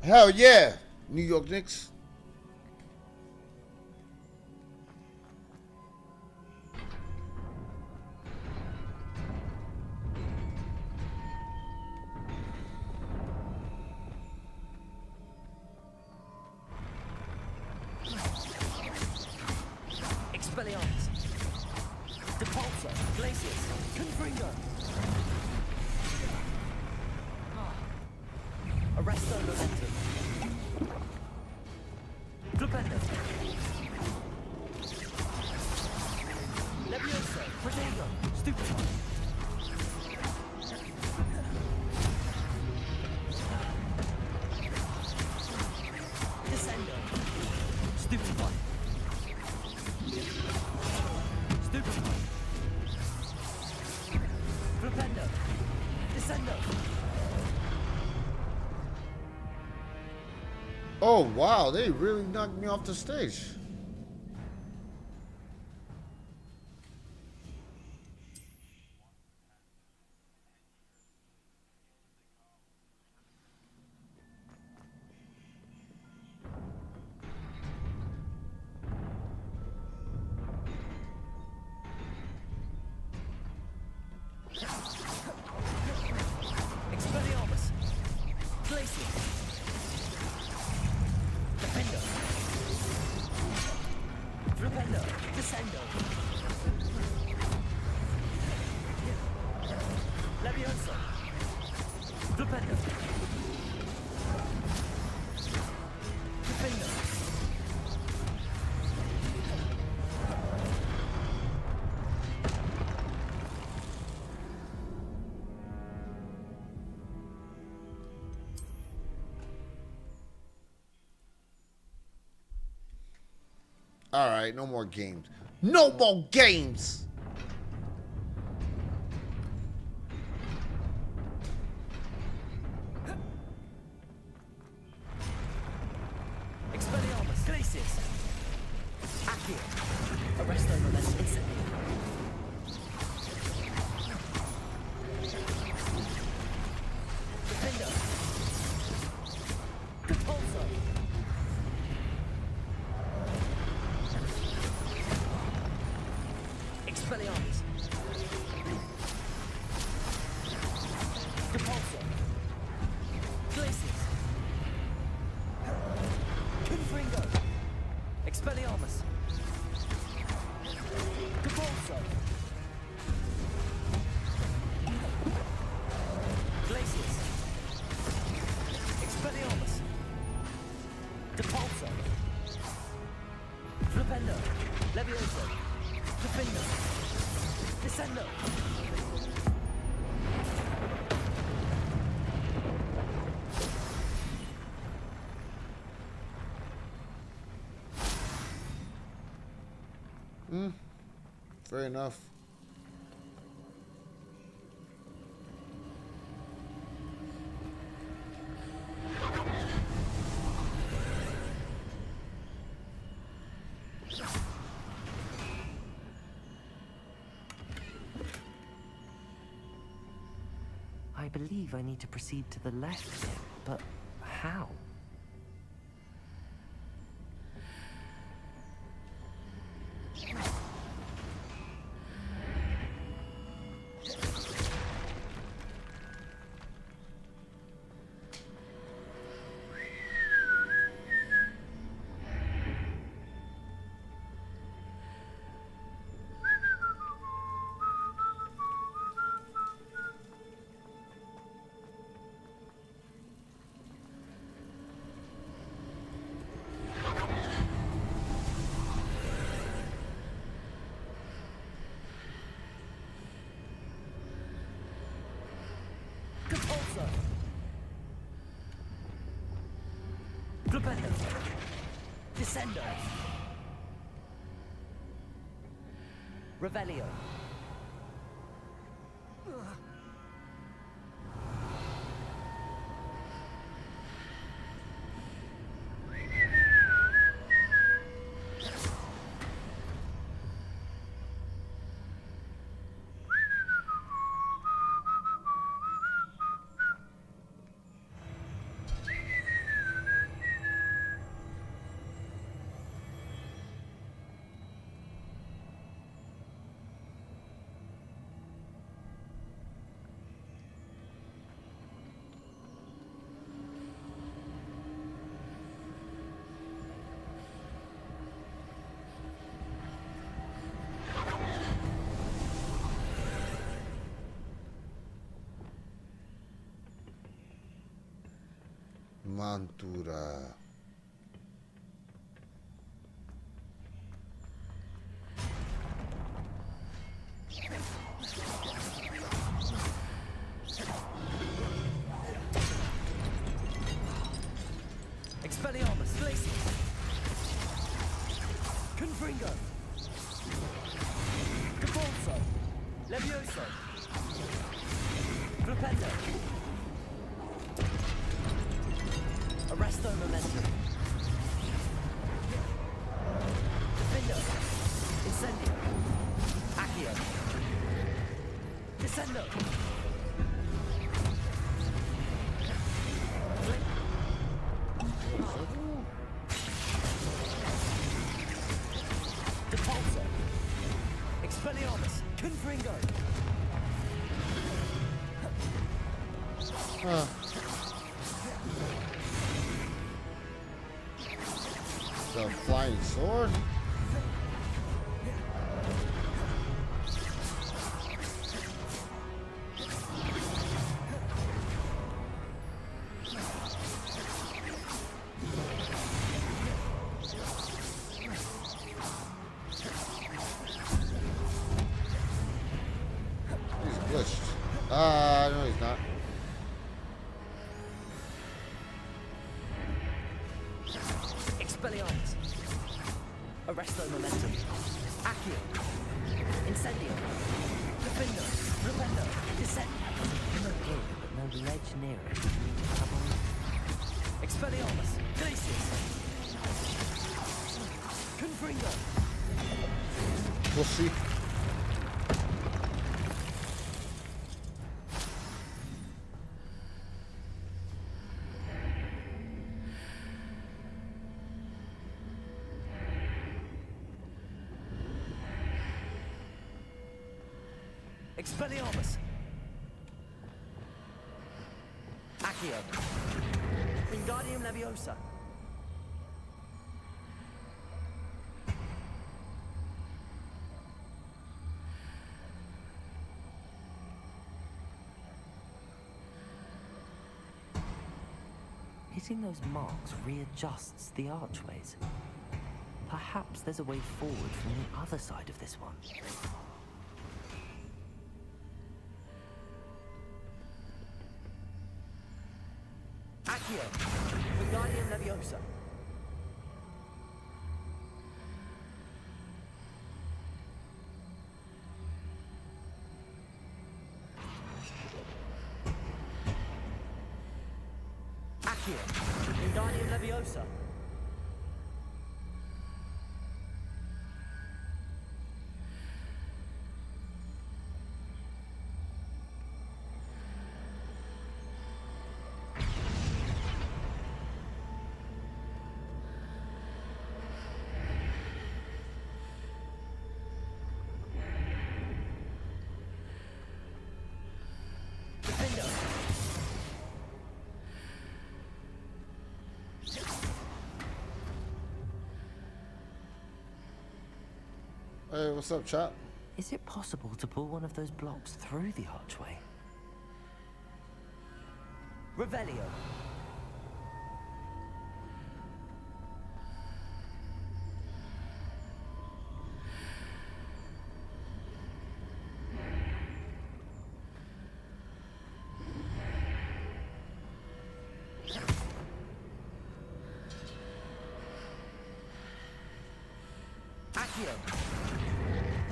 Speaker 1: Hell yeah, New York Knicks.
Speaker 2: Expelliarmus. Depulso. Glacius. Confringo. Arresto Momentum. Flipendo. Levioso. Protego. Stupefy. Descendo. Stupefy. Stupefy. Flipendo. Descendo.
Speaker 1: Oh wow, they really knocked me off the stage.
Speaker 2: Expelliarmus. Glacius. Defendo. Flipendo. Descendo. Levioso. Flipendo. Defendo.
Speaker 1: All right, no more games. No more games.
Speaker 2: Expelliarmus. Glacius. Accio. Arresto Momentum instantly. Defendo. Compulso. Expelliarmus. Compulso. Glacius. Confringo. Expelliarmus. Compulso. Glacius. Expelliarmus. Depulso. Flipendo. Levioso. Defendo. Descendo.
Speaker 1: Fair enough.
Speaker 2: I believe I need to proceed to the left here, but how? Compulso. Flipendo. Descendo. Revelio.
Speaker 1: Mantura.
Speaker 2: Expelliarmus, Glacius. Confringo. Capulso. Levioso. Flipendo. Arresto Momentum. Defendo. Incendio. Accio. Descendo. Depulso. Expelliarmus. Confringo.
Speaker 1: The flying sword? He's glitched. No, he's not.
Speaker 2: Expelliarmus. Arresto Momentum. Accio. Incendio. Defendo. Rependo. Descend. No here, but no ledge near it. Expelliarmus. Glacius. Confringo.
Speaker 1: We'll see.
Speaker 2: Expelliarmus. Accio. Wingardium Leviosa. Hitting those marks readjusts the archways. Perhaps there's a way forward from the other side of this one. Accio. Wingardium Leviosa. Accio. Wingardium Leviosa. Defendo.
Speaker 1: Hey, what's up, chat?
Speaker 2: Is it possible to pull one of those blocks through the archway? Revelio. Accio.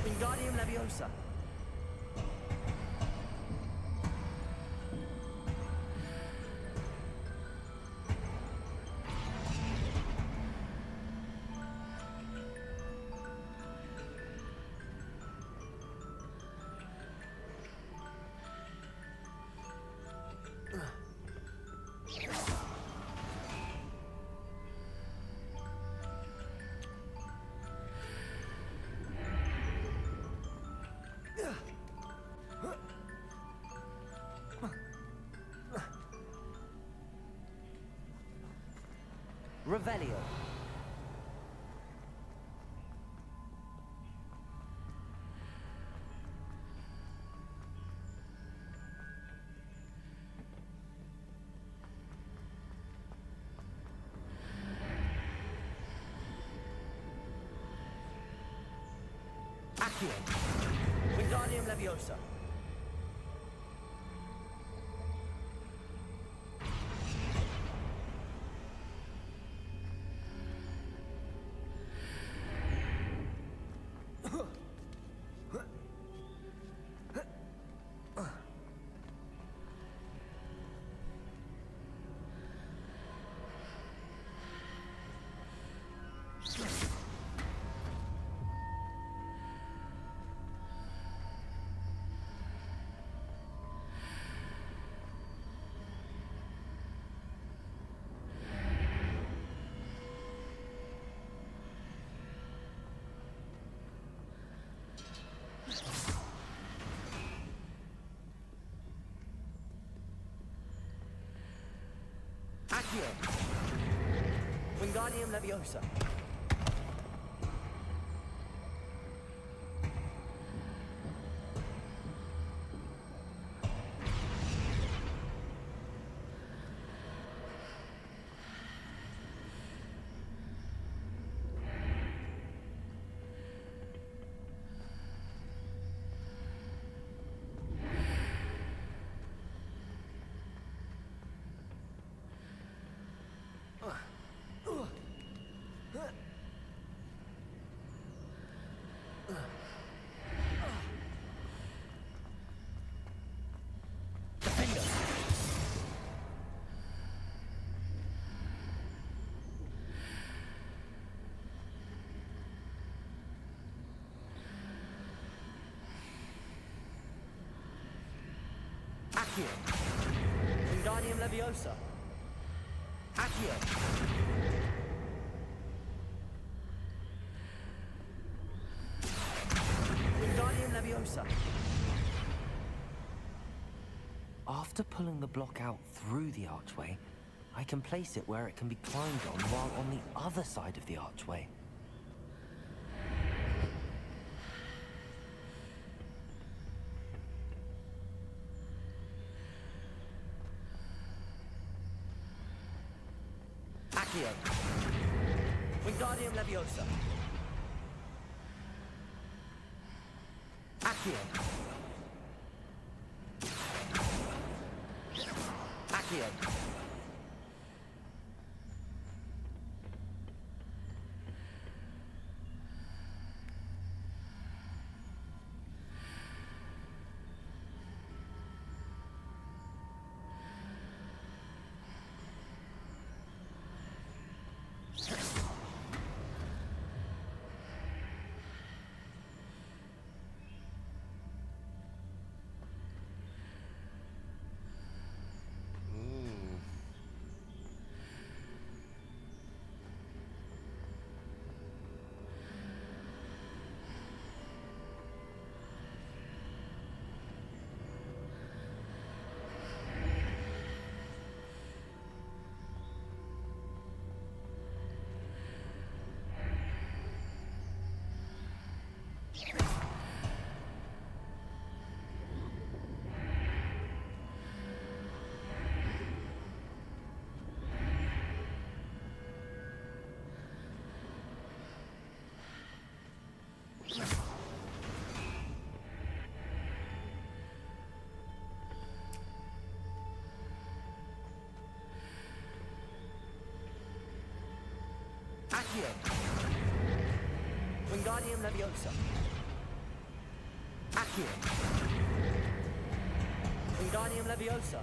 Speaker 2: Wingardium Leviosa. Revelio. Accio. Wingardium Leviosa. Accio. Wingardium Leviosa. Accio. Wingardium Leviosa. Accio. Wingardium Leviosa. After pulling the block out through the archway, I can place it where it can be climbed on while on the other side of the archway. Accio. Wingardium Leviosa. Accio. Accio. Accio. Wingardium Leviosa. Accio. Wingardium Leviosa.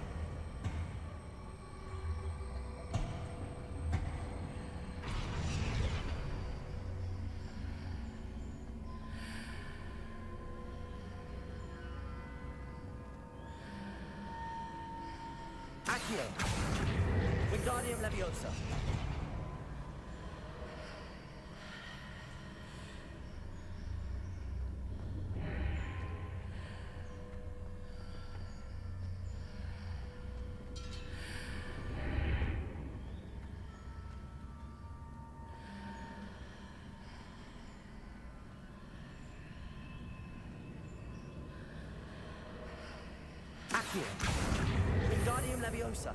Speaker 2: Accio. Wingardium Leviosa. Accio. Wingardium Leviosa.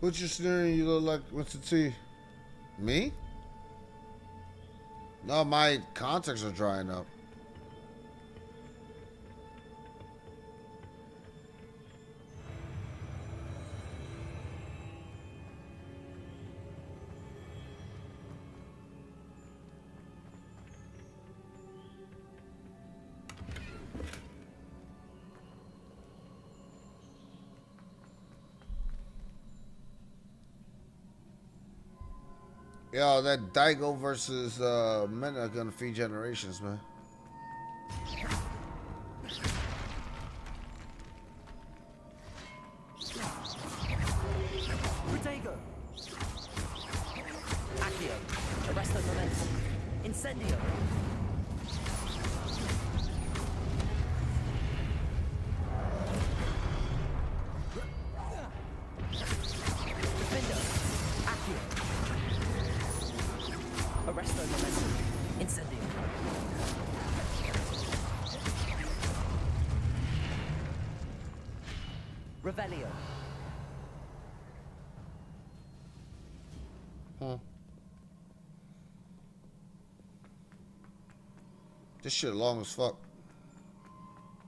Speaker 1: What's your scenario you look like? What's it see? Me? No, my contacts are drying up. Yo, that Daigo versus men are gonna feed generations, man.
Speaker 2: Protego. Accio. Arresto momentum. Incendio. Defendo. Accio. Arresto momentum. Incendio. Revelio.
Speaker 1: This shit long as fuck.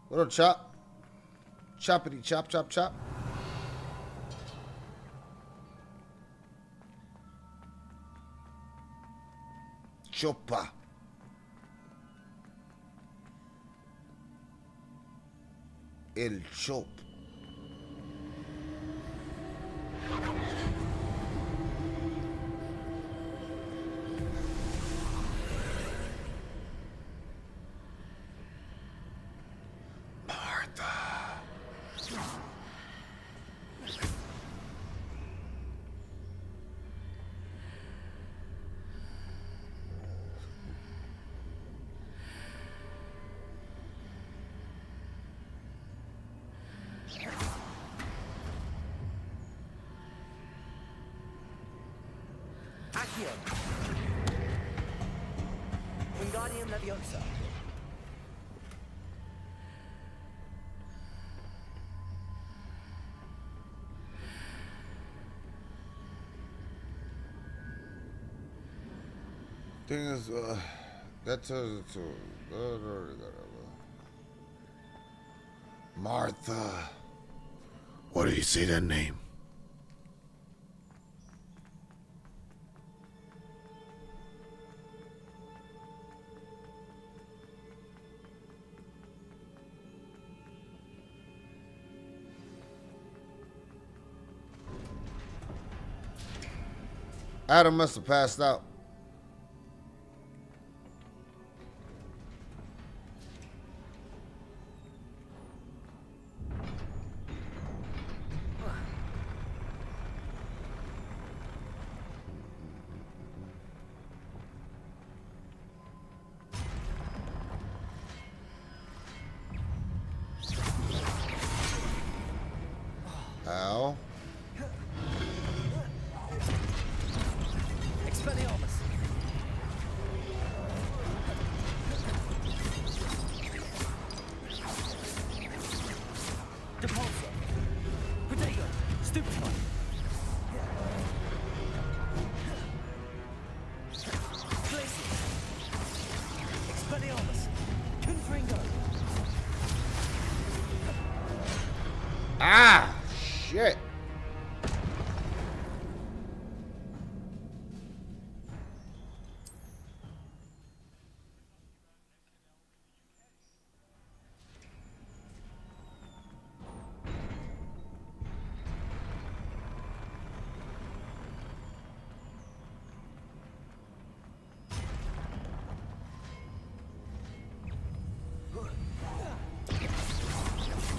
Speaker 1: What up, chop? Choppity chop chop chop. Chopa. El chop.
Speaker 2: Accio. Wingardium Leviosa.
Speaker 1: Thing is, that's Martha. What do you say that name? Adam must have passed out. Ow.
Speaker 2: Expelliarmus. Depulso. Protego. Stupefy. Glacius. Expelliarmus. Confringo.
Speaker 1: Ah, shit.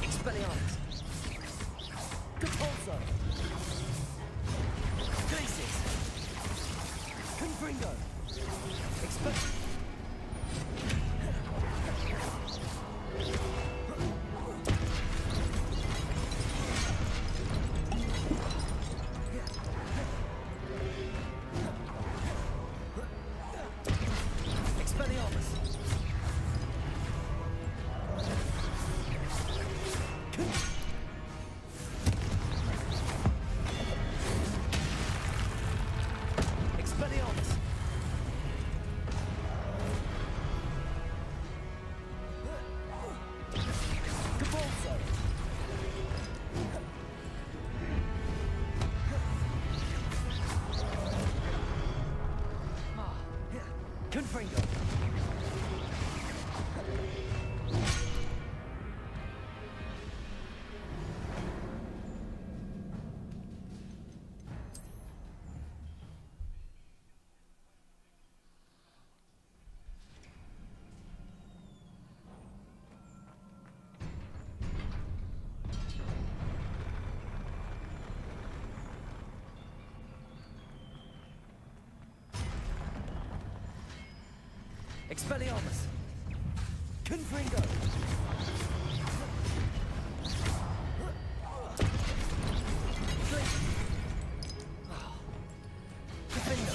Speaker 2: Expelliarmus. Depulso. Expelliarmus. Cabalso. Confringo. Expelliarmus. Confringo. Defendo.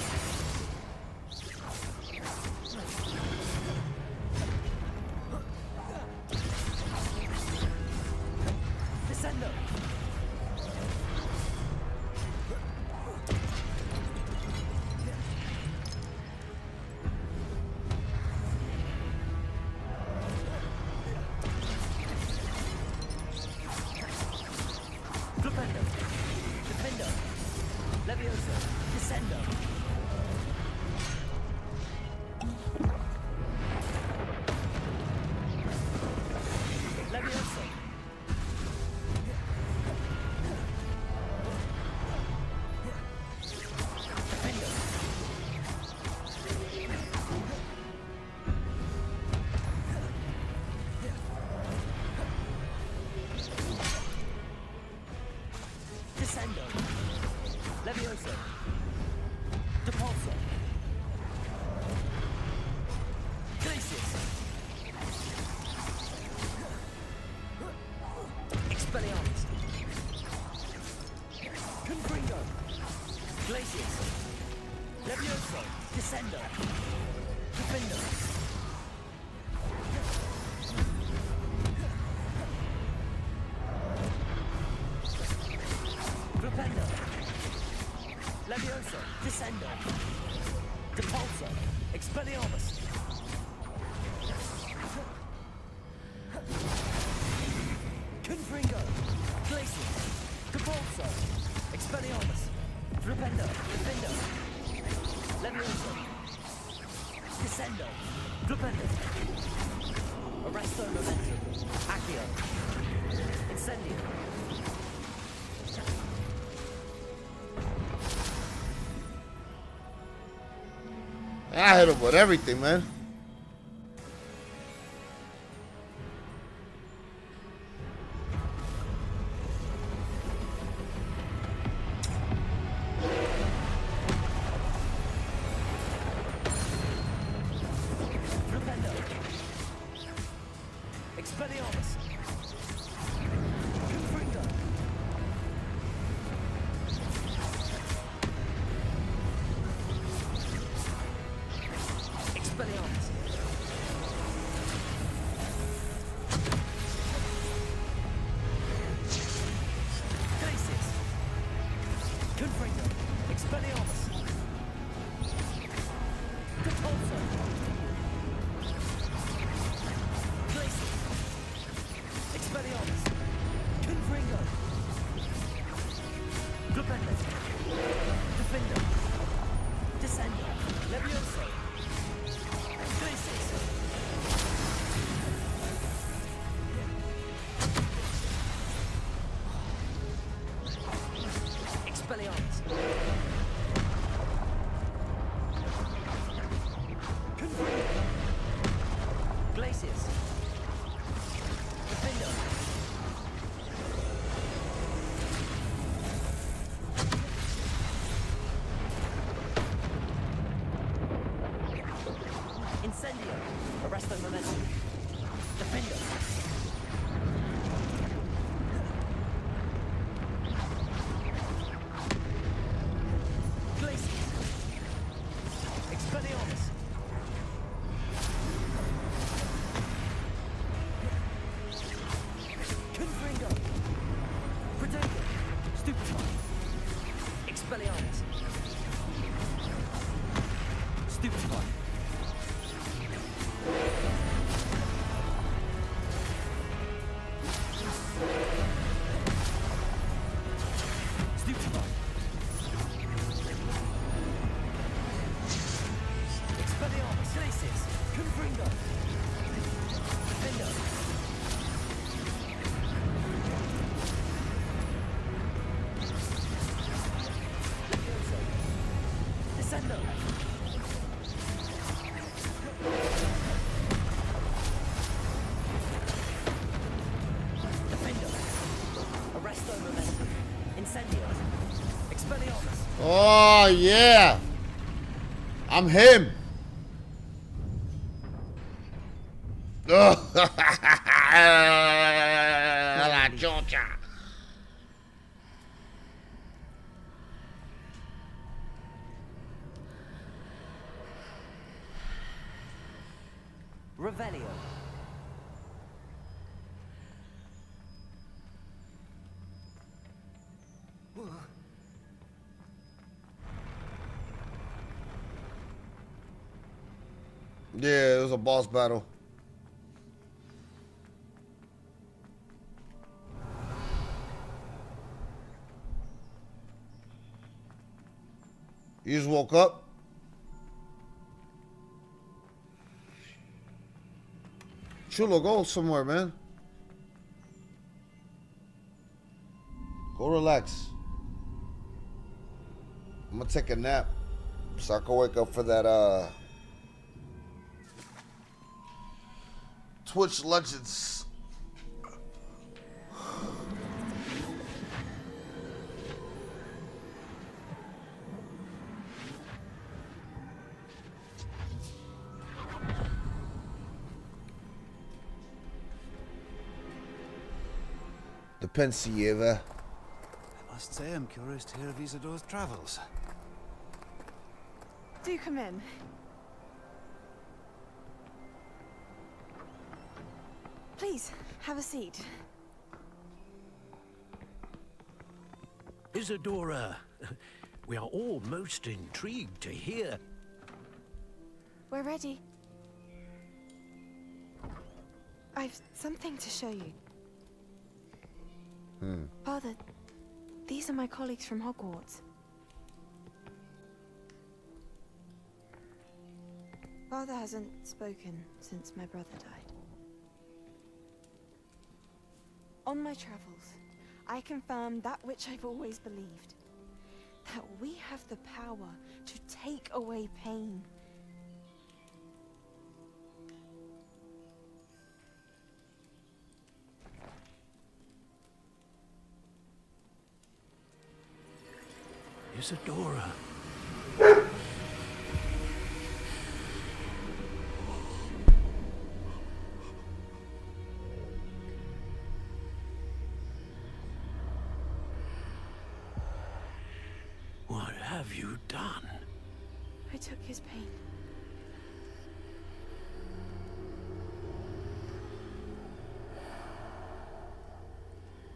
Speaker 2: Descendo. Flipendo. Defendo. Levioso. Descendo. Levioso. Defendo. Descendo. Levioso. Depulso. Glacius. Expelliarmus. Confringo. Glacius. Levioso. Descendo. Defendo. Flipendo. Levioso. Descendo. Depulso. Expelliarmus. Confringo. Glacius. Depulso. Expelliarmus. Flipendo. Defendo. Levioso. Descendo. Flipendo. Arresto momentum. Accio. Incendio.
Speaker 1: I hit him with everything, man.
Speaker 2: Flipendo. Expelliarmus. Confringo. Expelliarmus. Glacius. Confringo. Expelliarmus. Depulso. Glacius.
Speaker 1: Oh, yeah. I'm him. Oh, la Georgia.
Speaker 2: Revelio.
Speaker 1: Yeah, it was a boss battle. You just woke up? Chulo, go somewhere, man. Go relax. I'm gonna take a nap so I can wake up for that Twitch Legends. The Pensieva.
Speaker 9: I must say I'm curious to hear of Isidore's travels.
Speaker 6: Do come in. Please, have a seat.
Speaker 8: Isadora, we are all most intrigued to hear.
Speaker 6: We're ready. I've something to show you. Father, these are my colleagues from Hogwarts. Father hasn't spoken since my brother died. On my travels, I confirmed that which I've always believed. That we have the power to take away pain.
Speaker 8: Isadora. What have you done?
Speaker 6: I took his pain.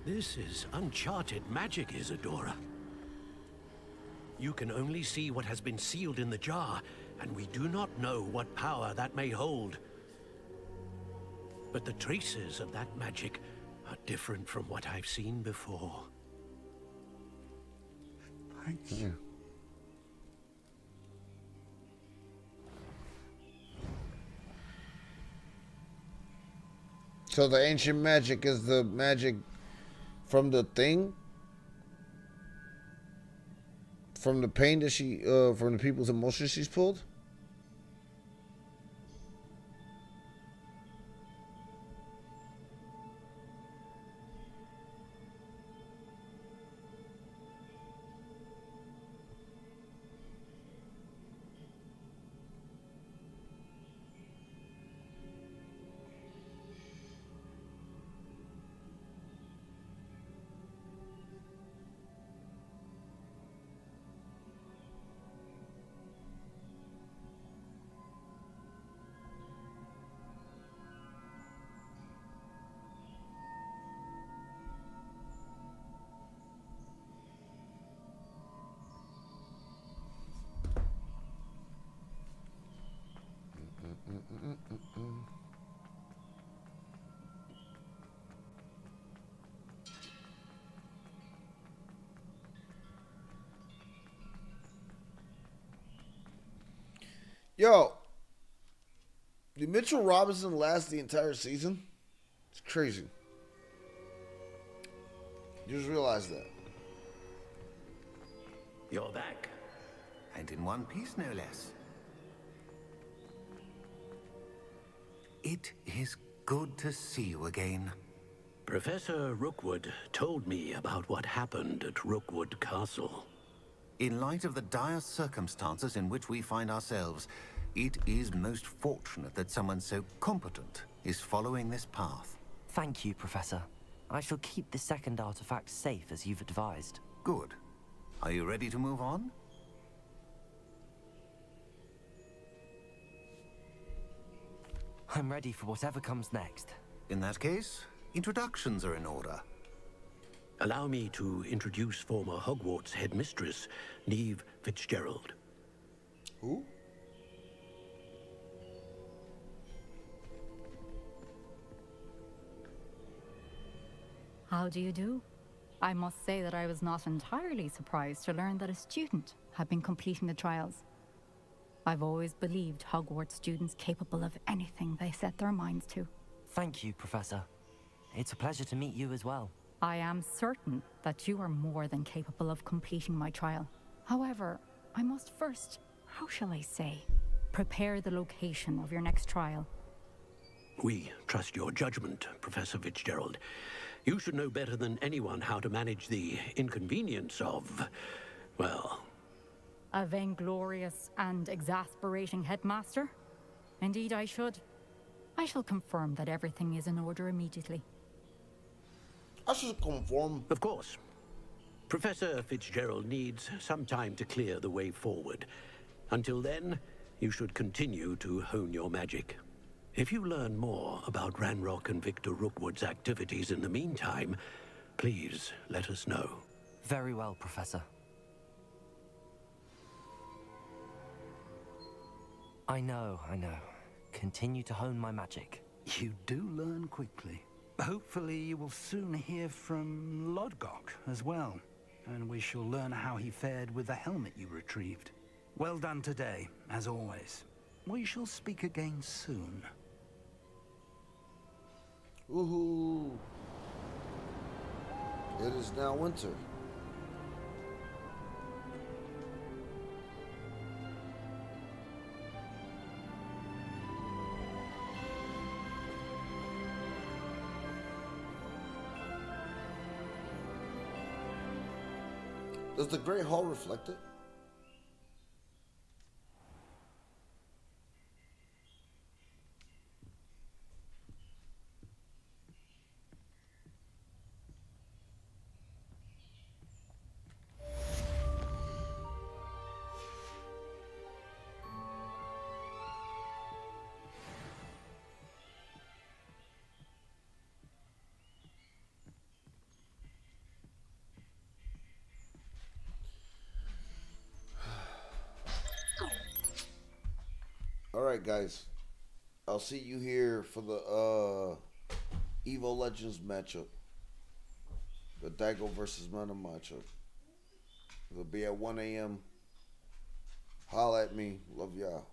Speaker 8: This is uncharted magic, Isadora. You can only see what has been sealed in the jar, and we do not know what power that may hold. But the traces of that magic are different from what I've seen before.
Speaker 9: Thank you.
Speaker 1: So the ancient magic is the magic from the thing? From the pain that she, from the people's emotions she's pulled? Yo, did Mitchell Robinson last the entire season? It's crazy. You just realized that.
Speaker 8: You're back.
Speaker 4: And in one piece, no less. It is good to see you again.
Speaker 8: Professor Rookwood told me about what happened at Rookwood Castle.
Speaker 7: In light of the dire circumstances in which we find ourselves, it is most fortunate that someone so competent is following this path.
Speaker 2: Thank you, Professor. I shall keep the second artifact safe as you've advised.
Speaker 7: Good. Are you ready to move on?
Speaker 2: I'm ready for whatever comes next.
Speaker 7: In that case, introductions are in order.
Speaker 8: Allow me to introduce former Hogwarts headmistress, Neve Fitzgerald.
Speaker 1: Who?
Speaker 10: How do you do? I must say that I was not entirely surprised to learn that a student had been completing the trials. I've always believed Hogwarts students capable of anything they set their minds to.
Speaker 2: Thank you, Professor. It's a pleasure to meet you as well.
Speaker 10: I am certain that you are more than capable of completing my trial. However, I must first, how shall I say, prepare the location of your next trial.
Speaker 8: We trust your judgment, Professor Fitzgerald. You should know better than anyone how to manage the inconvenience of, well...
Speaker 10: A vainglorious and exasperating headmaster? Indeed I should. I shall confirm that everything is in order immediately.
Speaker 1: I should conform.
Speaker 8: Of course. Professor Fitzgerald needs some time to clear the way forward. Until then, you should continue to hone your magic. If you learn more about Ranrock and Victor Rookwood's activities in the meantime, please let us know.
Speaker 2: Very well, Professor. I know. Continue to hone my magic.
Speaker 4: You do learn quickly. Hopefully you will soon hear from Lodgok as well, and we shall learn how he fared with the helmet you retrieved. Well done today, as always. We shall speak again soon.
Speaker 1: Woohoo! It is now winter. Does the Great Hall reflect it? Alright guys, I'll see you here for the Evo Legends matchup. The Dago versus Mana matchup. It'll be at 1 a.m. Holla at me. Love y'all.